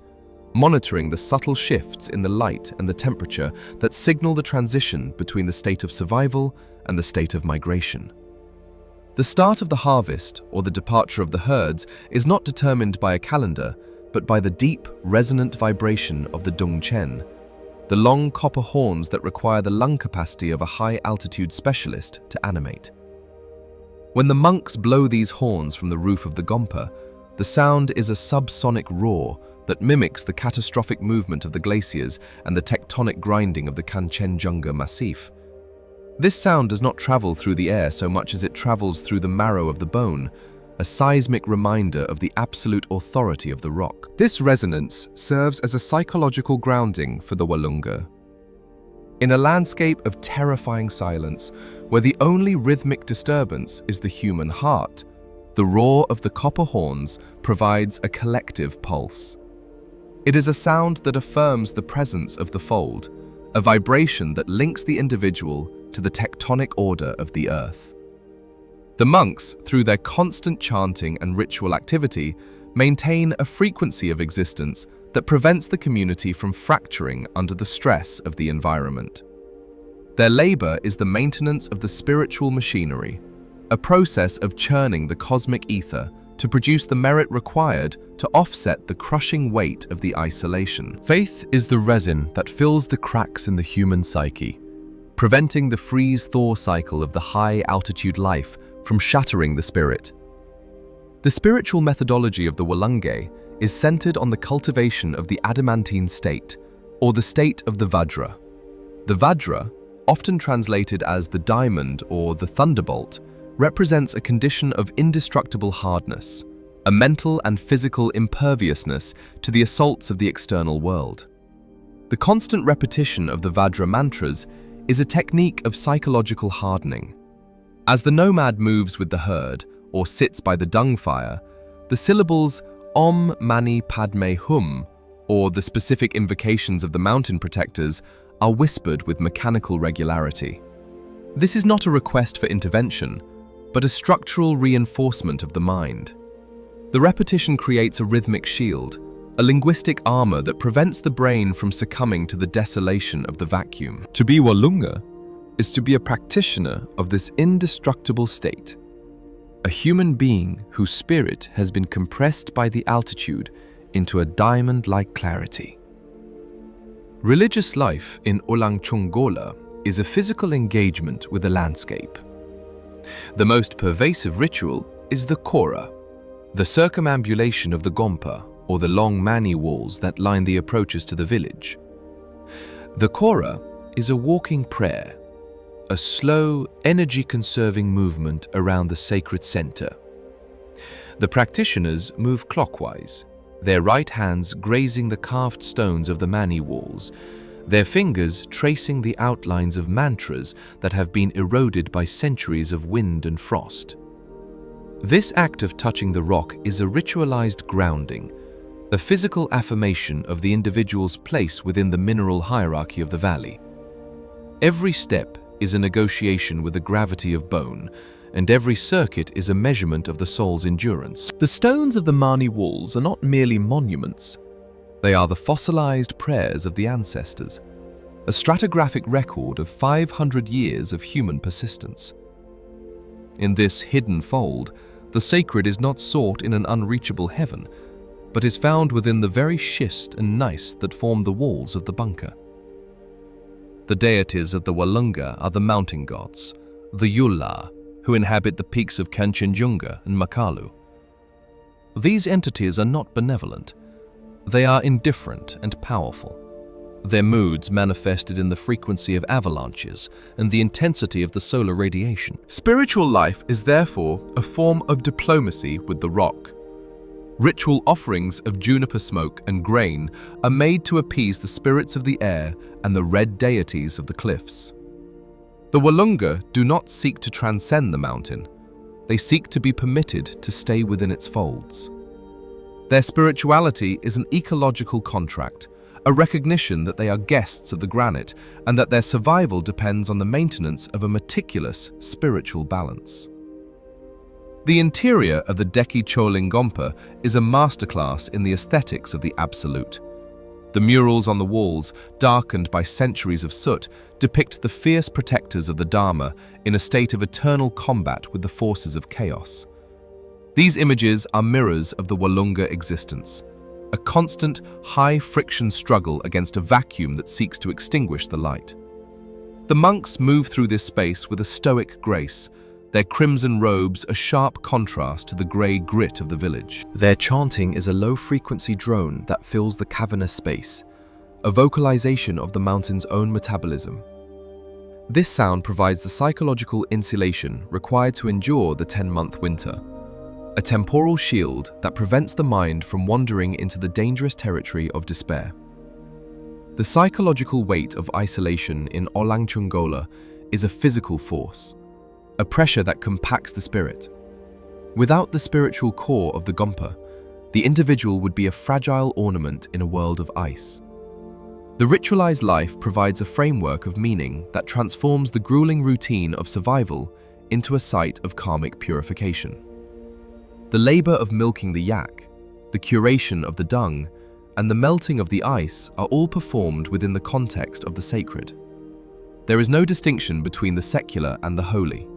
monitoring the subtle shifts in the light and the temperature that signal the transition between the state of survival and the state of migration. The start of the harvest or the departure of the herds is not determined by a calendar, but by the deep, resonant vibration of the Dongchen, the long copper horns that require the lung capacity of a high-altitude specialist to animate. When the monks blow these horns from the roof of the Gompa, the sound is a subsonic roar that mimics the catastrophic movement of the glaciers and the tectonic grinding of the Kanchenjunga Massif. This sound does not travel through the air so much as it travels through the marrow of the bone, a seismic reminder of the absolute authority of the rock. This resonance serves as a psychological grounding for the Walunga. In a landscape of terrifying silence, where the only rhythmic disturbance is the human heart, the roar of the copper horns provides a collective pulse. It is a sound that affirms the presence of the fold, a vibration that links the individual to the tectonic order of the earth. The monks, through their constant chanting and ritual activity, maintain a frequency of existence that prevents the community from fracturing under the stress of the environment. Their labor is the maintenance of the spiritual machinery, a process of churning the cosmic ether to produce the merit required to offset the crushing weight of the isolation. Faith is the resin that fills the cracks in the human psyche, preventing the freeze-thaw cycle of the high-altitude life from shattering the spirit. The spiritual methodology of the Walunga is centered on the cultivation of the adamantine state, or the state of the Vajra. The Vajra, often translated as the diamond or the thunderbolt, represents a condition of indestructible hardness, a mental and physical imperviousness to the assaults of the external world. The constant repetition of the Vajra mantras is a technique of psychological hardening. As the nomad moves with the herd or sits by the dung fire, the syllables Om Mani Padme Hum, or the specific invocations of the mountain protectors, are whispered with mechanical regularity. This is not a request for intervention, but a structural reinforcement of the mind. The repetition creates a rhythmic shield, a linguistic armor that prevents the brain from succumbing to the desolation of the vacuum. To be Walunga is to be a practitioner of this indestructible state, a human being whose spirit has been compressed by the altitude into a diamond-like clarity. Religious life in Olangchungola is a physical engagement with the landscape. The most pervasive ritual is the kora, the circumambulation of the Gompa, or the long mani walls that line the approaches to the village. The kora is a walking prayer, a slow, energy-conserving movement around the sacred center. The practitioners move clockwise, their right hands grazing the carved stones of the mani walls, their fingers tracing the outlines of mantras that have been eroded by centuries of wind and frost. This act of touching the rock is a ritualized grounding, a physical affirmation of the individual's place within the mineral hierarchy of the valley. Every step is a negotiation with the gravity of bone, and every circuit is a measurement of the soul's endurance. The stones of the Mani walls are not merely monuments. They are the fossilized prayers of the ancestors, a stratigraphic record of 500 years of human persistence. In this hidden fold, the sacred is not sought in an unreachable heaven, but is found within the very schist and gneiss that form the walls of the bunker. The deities of the Walunga are the mountain gods, the Yulla, who inhabit the peaks of Kanchenjunga and Makalu. These entities are not benevolent. They are indifferent and powerful. Their moods manifested in the frequency of avalanches and the intensity of the solar radiation. Spiritual life is therefore a form of diplomacy with the rock. Ritual offerings of juniper smoke and grain are made to appease the spirits of the air and the red deities of the cliffs. The Walunga do not seek to transcend the mountain. They seek to be permitted to stay within its folds. Their spirituality is an ecological contract, a recognition that they are guests of the granite and that their survival depends on the maintenance of a meticulous spiritual balance. The interior of the Deki Cholingompa is a masterclass in the aesthetics of the absolute. The murals on the walls, darkened by centuries of soot, depict the fierce protectors of the Dharma in a state of eternal combat with the forces of chaos. These images are mirrors of the Walunga existence, a constant, high-friction struggle against a vacuum that seeks to extinguish the light. The monks move through this space with a stoic grace, their crimson robes a sharp contrast to the grey grit of the village. Their chanting is a low-frequency drone that fills the cavernous space, a vocalization of the mountain's own metabolism. This sound provides the psychological insulation required to endure the 10-month winter, a temporal shield that prevents the mind from wandering into the dangerous territory of despair. The psychological weight of isolation in Olangchungola is a physical force, a pressure that compacts the spirit. Without the spiritual core of the Gompa, the individual would be a fragile ornament in a world of ice. The ritualized life provides a framework of meaning that transforms the grueling routine of survival into a site of karmic purification. The labor of milking the yak, the curation of the dung, and the melting of the ice are all performed within the context of the sacred. There is no distinction between the secular and the holy.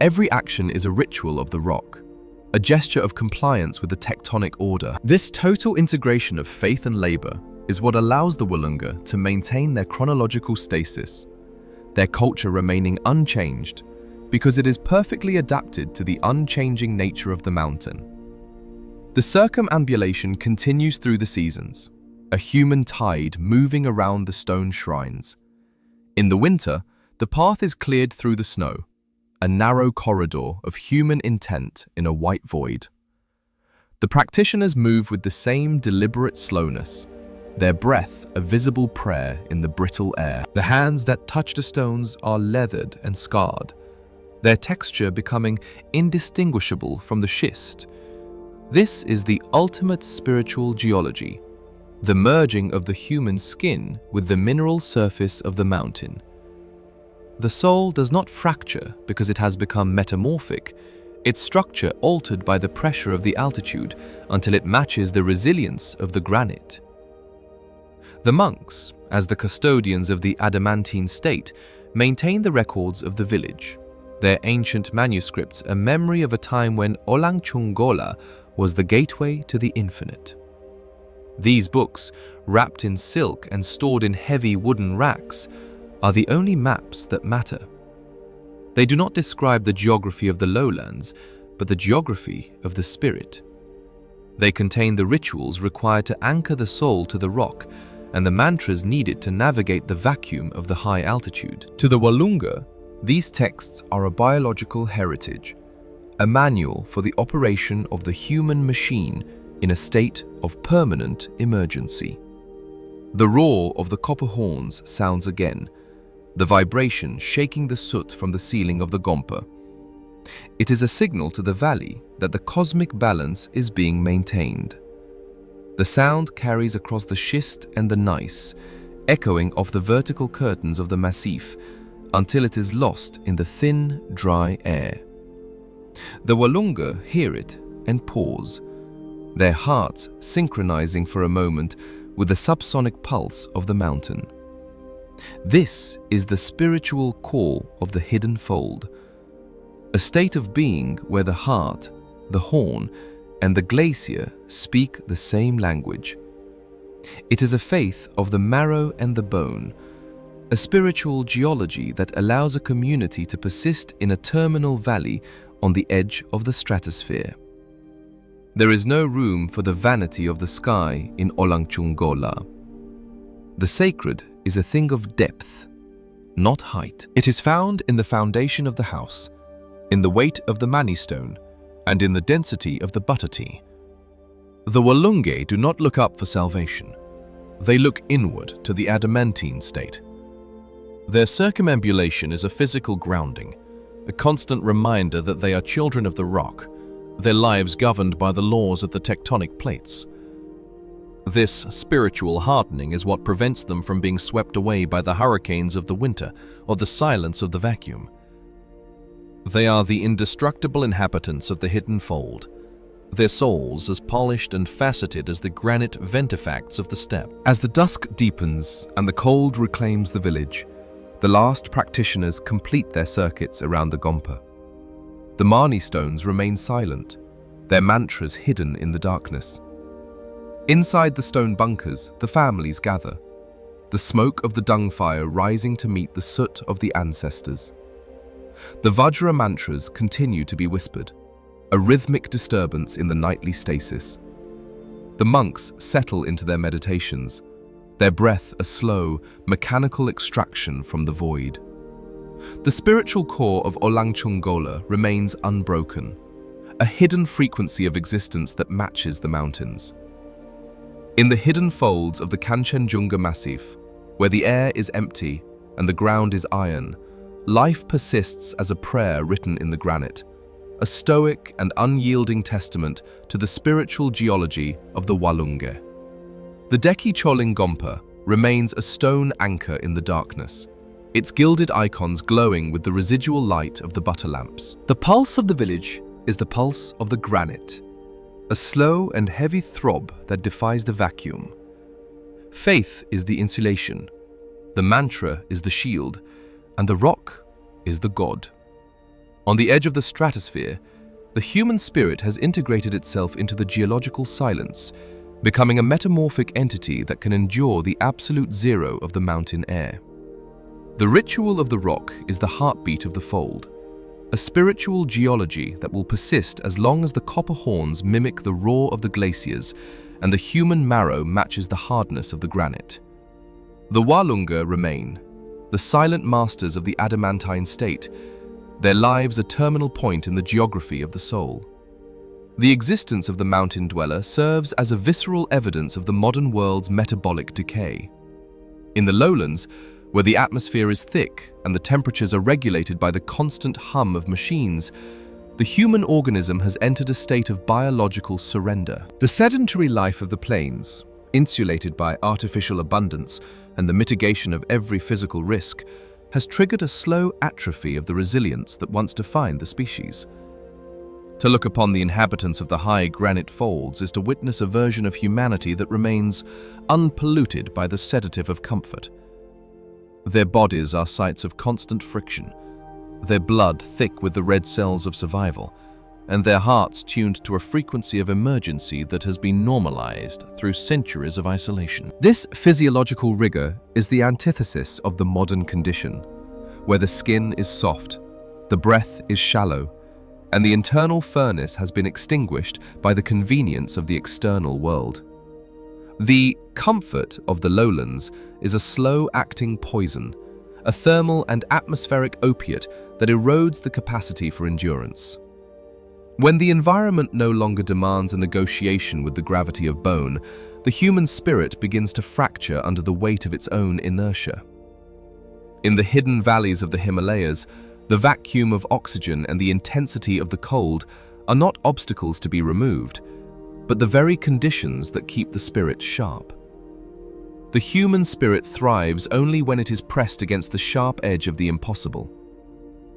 Every action is a ritual of the rock, a gesture of compliance with the tectonic order. This total integration of faith and labor is what allows the Walunga to maintain their chronological stasis, their culture remaining unchanged because it is perfectly adapted to the unchanging nature of the mountain. The circumambulation continues through the seasons, a human tide moving around the stone shrines. In the winter, the path is cleared through the snow, a narrow corridor of human intent in a white void. The practitioners move with the same deliberate slowness, their breath a visible prayer in the brittle air. The hands that touch the stones are leathered and scarred, their texture becoming indistinguishable from the schist. This is the ultimate spiritual geology, the merging of the human skin with the mineral surface of the mountain. The soul does not fracture because it has become metamorphic, its structure altered by the pressure of the altitude until it matches the resilience of the granite. The monks, as the custodians of the adamantine state, maintain the records of the village, their ancient manuscripts a memory of a time when Olangchungola was the gateway to the infinite. These books, wrapped in silk and stored in heavy wooden racks, are the only maps that matter. They do not describe the geography of the lowlands, but the geography of the spirit. They contain the rituals required to anchor the soul to the rock and the mantras needed to navigate the vacuum of the high altitude. To the Walunga, these texts are a biological heritage, a manual for the operation of the human machine in a state of permanent emergency. The roar of the copper horns sounds again, the vibration shaking the soot from the ceiling of the Gompa. It is a signal to the valley that the cosmic balance is being maintained. The sound carries across the schist and the gneiss, echoing off the vertical curtains of the massif until it is lost in the thin, dry air. The Walunga hear it and pause, their hearts synchronizing for a moment with the subsonic pulse of the mountain. This is the spiritual core of the hidden fold, a state of being where the heart, the horn, and the glacier speak the same language. It is a faith of the marrow and the bone, a spiritual geology that allows a community to persist in a terminal valley on the edge of the stratosphere. There is no room for the vanity of the sky in Olangchungola. The sacred is a thing of depth, not height. It is found in the foundation of the house, in the weight of the mani stone, and in the density of the butter tea. The Walunge do not look up for salvation. They look inward to the adamantine state. Their circumambulation is a physical grounding, a constant reminder that they are children of the rock, their lives governed by the laws of the tectonic plates. This spiritual hardening is what prevents them from being swept away by the hurricanes of the winter or the silence of the vacuum. They are the indestructible inhabitants of the hidden fold, their souls as polished and faceted as the granite ventifacts of the steppe. As the dusk deepens and the cold reclaims the village, the last practitioners complete their circuits around the Gompa. The Mani stones remain silent, their mantras hidden in the darkness. Inside the stone bunkers, the families gather, the smoke of the dung fire rising to meet the soot of the ancestors. The Vajra mantras continue to be whispered, a rhythmic disturbance in the nightly stasis. The monks settle into their meditations, their breath a slow, mechanical extraction from the void. The spiritual core of Olangchungola remains unbroken, a hidden frequency of existence that matches the mountains. In the hidden folds of the Kanchenjunga Massif, where the air is empty and the ground is iron, life persists as a prayer written in the granite, a stoic and unyielding testament to the spiritual geology of the Walunge. The Deki Choling Gompa remains a stone anchor in the darkness, its gilded icons glowing with the residual light of the butter lamps. The pulse of the village is the pulse of the granite, a slow and heavy throb that defies the vacuum. Faith is the insulation, the mantra is the shield, and the rock is the god. On the edge of the stratosphere, the human spirit has integrated itself into the geological silence, becoming a metamorphic entity that can endure the absolute zero of the mountain air. The ritual of the rock is the heartbeat of the fold, a spiritual geology that will persist as long as the copper horns mimic the roar of the glaciers and the human marrow matches the hardness of the granite. The Walunga remain, the silent masters of the adamantine state, their lives a terminal point in the geography of the soul. The existence of the mountain dweller serves as a visceral evidence of the modern world's metabolic decay. In the lowlands, where the atmosphere is thick and the temperatures are regulated by the constant hum of machines, the human organism has entered a state of biological surrender. The sedentary life of the plains, insulated by artificial abundance and the mitigation of every physical risk, has triggered a slow atrophy of the resilience that once defined the species. To look upon the inhabitants of the high granite folds is to witness a version of humanity that remains unpolluted by the sedative of comfort. Their bodies are sites of constant friction, their blood thick with the red cells of survival, and their hearts tuned to a frequency of emergency that has been normalized through centuries of isolation. This physiological rigor is the antithesis of the modern condition, where the skin is soft, the breath is shallow, and the internal furnace has been extinguished by the convenience of the external world. The comfort of the lowlands is a slow-acting poison, a thermal and atmospheric opiate that erodes the capacity for endurance. When the environment no longer demands a negotiation with the gravity of bone, the human spirit begins to fracture under the weight of its own inertia. In the hidden valleys of the Himalayas, the vacuum of oxygen and the intensity of the cold are not obstacles to be removed, but the very conditions that keep the spirit sharp. The human spirit thrives only when it is pressed against the sharp edge of the impossible.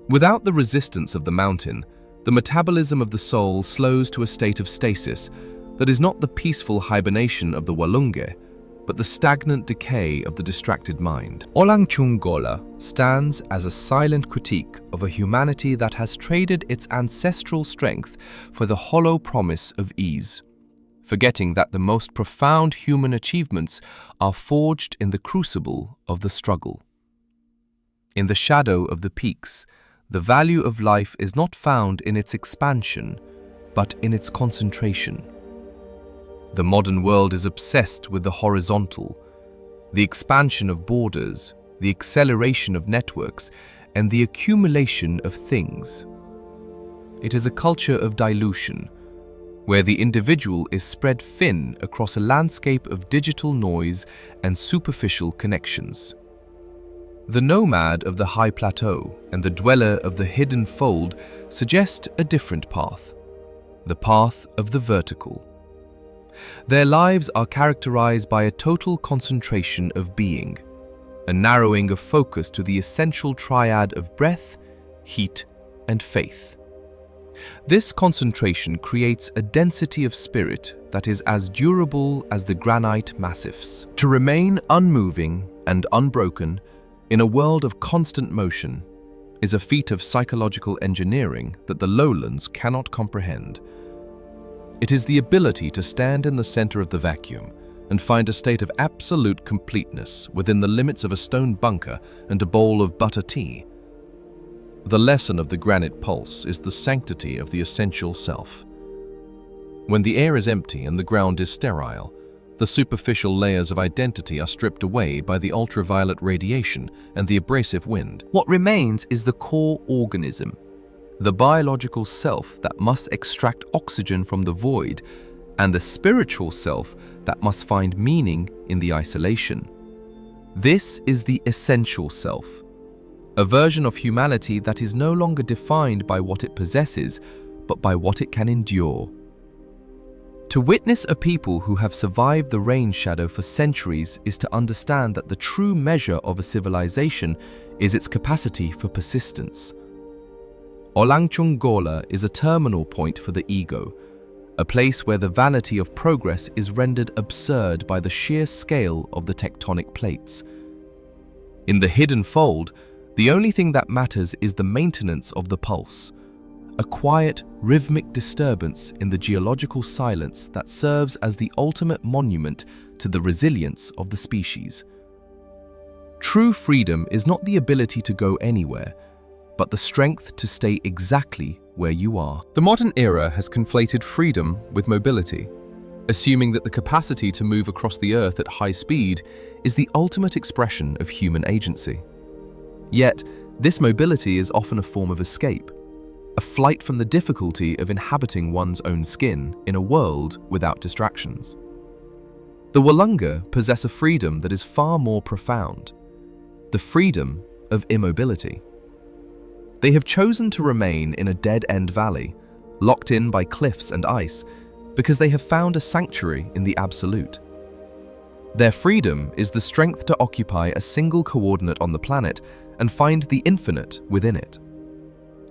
Without the resistance of the mountain, the metabolism of the soul slows to a state of stasis that is not the peaceful hibernation of the Walunge, but the stagnant decay of the distracted mind. Olangchungola stands as a silent critique of a humanity that has traded its ancestral strength for the hollow promise of ease, forgetting that the most profound human achievements are forged in the crucible of the struggle. In the shadow of the peaks, the value of life is not found in its expansion, but in its concentration. The modern world is obsessed with the horizontal, the expansion of borders, the acceleration of networks, and the accumulation of things. It is a culture of dilution, where the individual is spread thin across a landscape of digital noise and superficial connections. The nomad of the high plateau and the dweller of the hidden fold suggest a different path, the path of the vertical. Their lives are characterized by a total concentration of being, a narrowing of focus to the essential triad of breath, heat, and faith. This concentration creates a density of spirit that is as durable as the granite massifs. To remain unmoving and unbroken in a world of constant motion is a feat of psychological engineering that the lowlands cannot comprehend. It is the ability to stand in the center of the vacuum and find a state of absolute completeness within the limits of a stone bunker and a bowl of butter tea. The lesson of the granite pulse is the sanctity of the essential self. When the air is empty and the ground is sterile, the superficial layers of identity are stripped away by the ultraviolet radiation and the abrasive wind. What remains is the core organism, the biological self that must extract oxygen from the void, and the spiritual self that must find meaning in the isolation. This is the essential self, a version of humanity that is no longer defined by what it possesses, but by what it can endure. To witness a people who have survived the rain shadow for centuries is to understand that the true measure of a civilization is its capacity for persistence. Olangchungola is a terminal point for the ego, a place where the vanity of progress is rendered absurd by the sheer scale of the tectonic plates. In the hidden fold, the only thing that matters is the maintenance of the pulse, a quiet, rhythmic disturbance in the geological silence that serves as the ultimate monument to the resilience of the species. True freedom is not the ability to go anywhere, but the strength to stay exactly where you are. The modern era has conflated freedom with mobility, assuming that the capacity to move across the earth at high speed is the ultimate expression of human agency. Yet, this mobility is often a form of escape, a flight from the difficulty of inhabiting one's own skin in a world without distractions. The Walunga possess a freedom that is far more profound, the freedom of immobility. They have chosen to remain in a dead-end valley, locked in by cliffs and ice, because they have found a sanctuary in the absolute. Their freedom is the strength to occupy a single coordinate on the planet and find the infinite within it.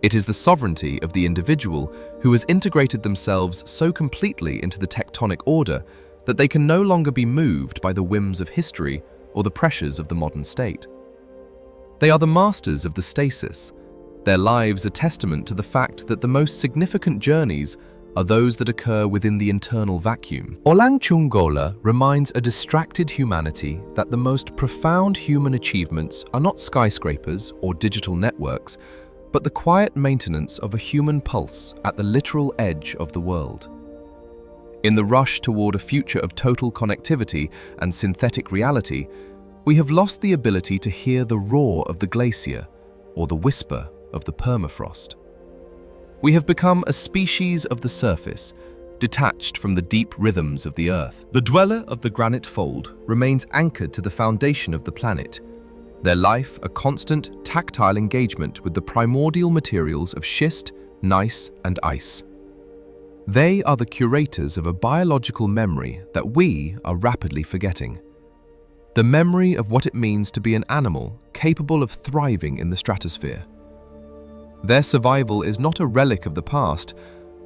It is the sovereignty of the individual who has integrated themselves so completely into the tectonic order that they can no longer be moved by the whims of history or the pressures of the modern state. They are the masters of the stasis, their lives a testament to the fact that the most significant journeys are those that occur within the internal vacuum. Olangchungola reminds a distracted humanity that the most profound human achievements are not skyscrapers or digital networks, but the quiet maintenance of a human pulse at the literal edge of the world. In the rush toward a future of total connectivity and synthetic reality, we have lost the ability to hear the roar of the glacier or the whisper of the permafrost. We have become a species of the surface, detached from the deep rhythms of the earth. The dweller of the granite fold remains anchored to the foundation of the planet, their life a constant, tactile engagement with the primordial materials of schist, gneiss, and ice. They are the curators of a biological memory that we are rapidly forgetting. The memory of what it means to be an animal capable of thriving in the stratosphere. Their survival is not a relic of the past,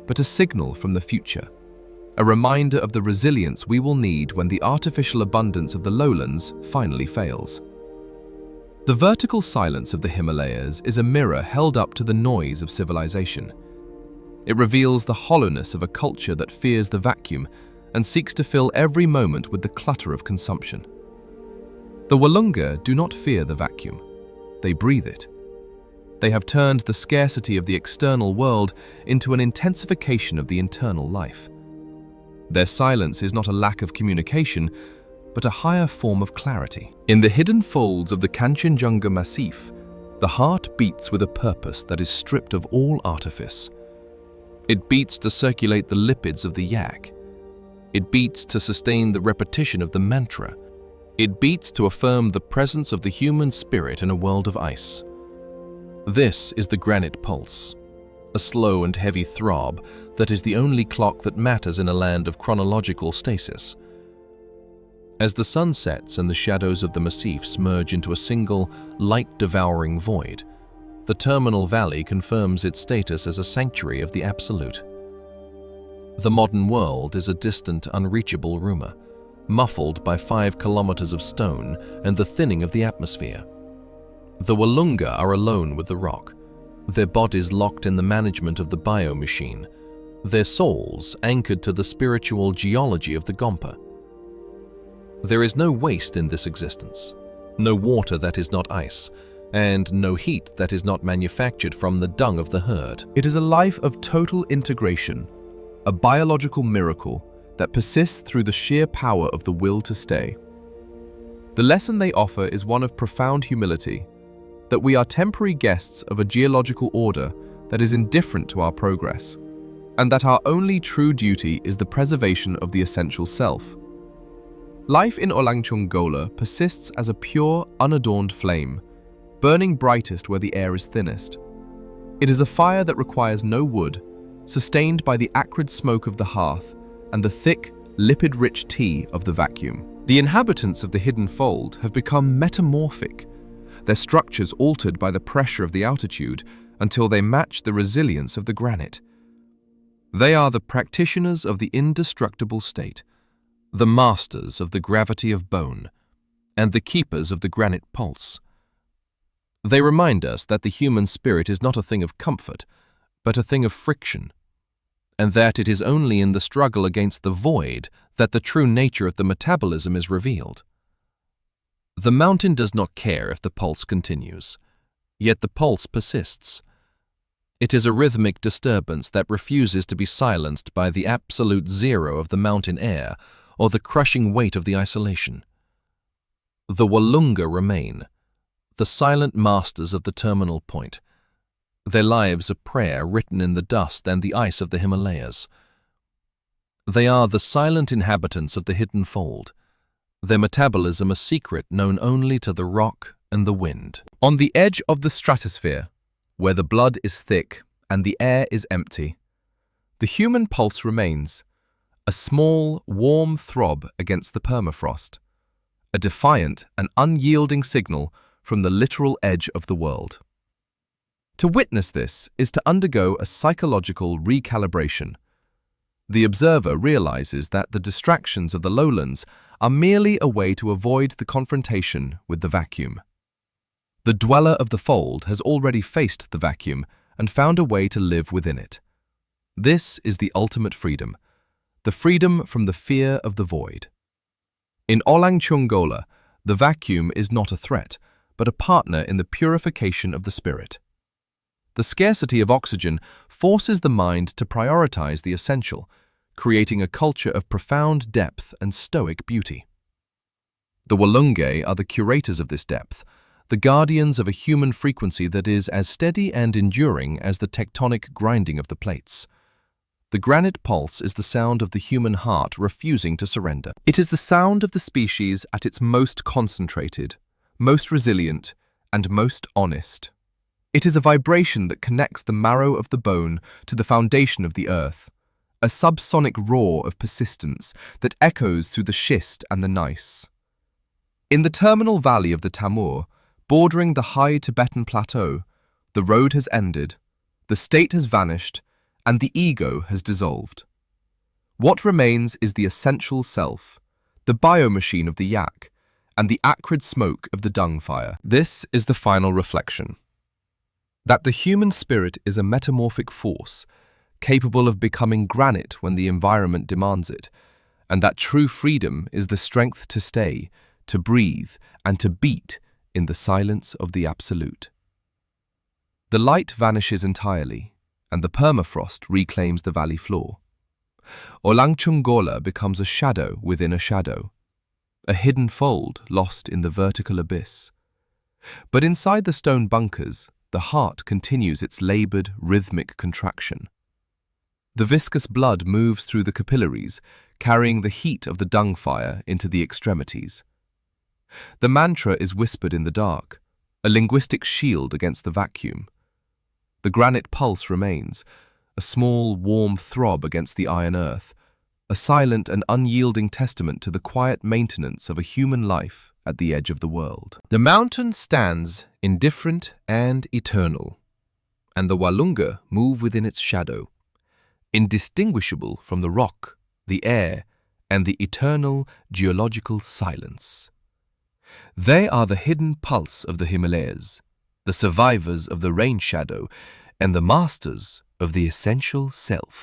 but a signal from the future, a reminder of the resilience we will need when the artificial abundance of the lowlands finally fails. The vertical silence of the Himalayas is a mirror held up to the noise of civilization. It reveals the hollowness of a culture that fears the vacuum and seeks to fill every moment with the clutter of consumption. The Walunga do not fear the vacuum, they breathe it. They have turned the scarcity of the external world into an intensification of the internal life. Their silence is not a lack of communication, but a higher form of clarity. In the hidden folds of the Kanchenjunga Massif, the heart beats with a purpose that is stripped of all artifice. It beats to circulate the lipids of the yak. It beats to sustain the repetition of the mantra. It beats to affirm the presence of the human spirit in a world of ice. This is the granite pulse, a slow and heavy throb that is the only clock that matters in a land of chronological stasis. As the sun sets and the shadows of the massifs merge into a single, light-devouring void, the terminal valley confirms its status as a sanctuary of the absolute. The modern world is a distant, unreachable rumor, muffled by 5 kilometers of stone and the thinning of the atmosphere. The Walunga are alone with the rock, their bodies locked in the management of the biomachine, their souls anchored to the spiritual geology of the Gompa. There is no waste in this existence, no water that is not ice, and no heat that is not manufactured from the dung of the herd. It is a life of total integration, a biological miracle that persists through the sheer power of the will to stay. The lesson they offer is one of profound humility, that we are temporary guests of a geological order that is indifferent to our progress, and that our only true duty is the preservation of the essential self. Life in Olangchongola persists as a pure, unadorned flame, burning brightest where the air is thinnest. It is a fire that requires no wood, sustained by the acrid smoke of the hearth and the thick, lipid-rich tea of the vacuum. The inhabitants of the hidden fold have become metamorphic, their structures altered by the pressure of the altitude until they match the resilience of the granite. They are the practitioners of the indestructible state, the masters of the gravity of bone, and the keepers of the granite pulse. They remind us that the human spirit is not a thing of comfort, but a thing of friction, and that it is only in the struggle against the void that the true nature of the metabolism is revealed. The mountain does not care if the pulse continues, yet the pulse persists. It is a rhythmic disturbance that refuses to be silenced by the absolute zero of the mountain air or the crushing weight of the isolation. The Walunga remain, the silent masters of the terminal point, their lives a prayer written in the dust and the ice of the Himalayas. They are the silent inhabitants of the hidden fold, their metabolism a secret known only to the rock and the wind. On the edge of the stratosphere, where the blood is thick and the air is empty, the human pulse remains, a small, warm throb against the permafrost, a defiant and unyielding signal from the literal edge of the world. To witness this is to undergo a psychological recalibration. The observer realizes that the distractions of the lowlands are merely a way to avoid the confrontation with the vacuum. The dweller of the fold has already faced the vacuum and found a way to live within it. This is the ultimate freedom, the freedom from the fear of the void. In Olangchongola, the vacuum is not a threat, but a partner in the purification of the spirit. The scarcity of oxygen forces the mind to prioritize the essential, creating a culture of profound depth and stoic beauty. The Walunge are the curators of this depth, the guardians of a human frequency that is as steady and enduring as the tectonic grinding of the plates. The granite pulse is the sound of the human heart refusing to surrender. It is the sound of the species at its most concentrated, most resilient, and most honest. It is a vibration that connects the marrow of the bone to the foundation of the earth, a subsonic roar of persistence that echoes through the schist and the gneiss. In the terminal valley of the Tamur, bordering the high Tibetan plateau, the road has ended, the state has vanished, and the ego has dissolved. What remains is the essential self, the biomachine of the yak, and the acrid smoke of the dung fire. This is the final reflection. That the human spirit is a metamorphic force, capable of becoming granite when the environment demands it, and that true freedom is the strength to stay, to breathe, and to beat in the silence of the absolute. The light vanishes entirely, and the permafrost reclaims the valley floor. Olangchongola becomes a shadow within a shadow, a hidden fold lost in the vertical abyss. But inside the stone bunkers, the heart continues its labored, rhythmic contraction. The viscous blood moves through the capillaries, carrying the heat of the dung fire into the extremities. The mantra is whispered in the dark, a linguistic shield against the vacuum. The granite pulse remains, a small, warm throb against the iron earth, a silent and unyielding testament to the quiet maintenance of a human life at the edge of the world. The mountain stands indifferent and eternal, and the Walunga move within its shadow, indistinguishable from the rock, the air, and the eternal geological silence. They are the hidden pulse of the Himalayas, the survivors of the rain shadow, and the masters of the essential self.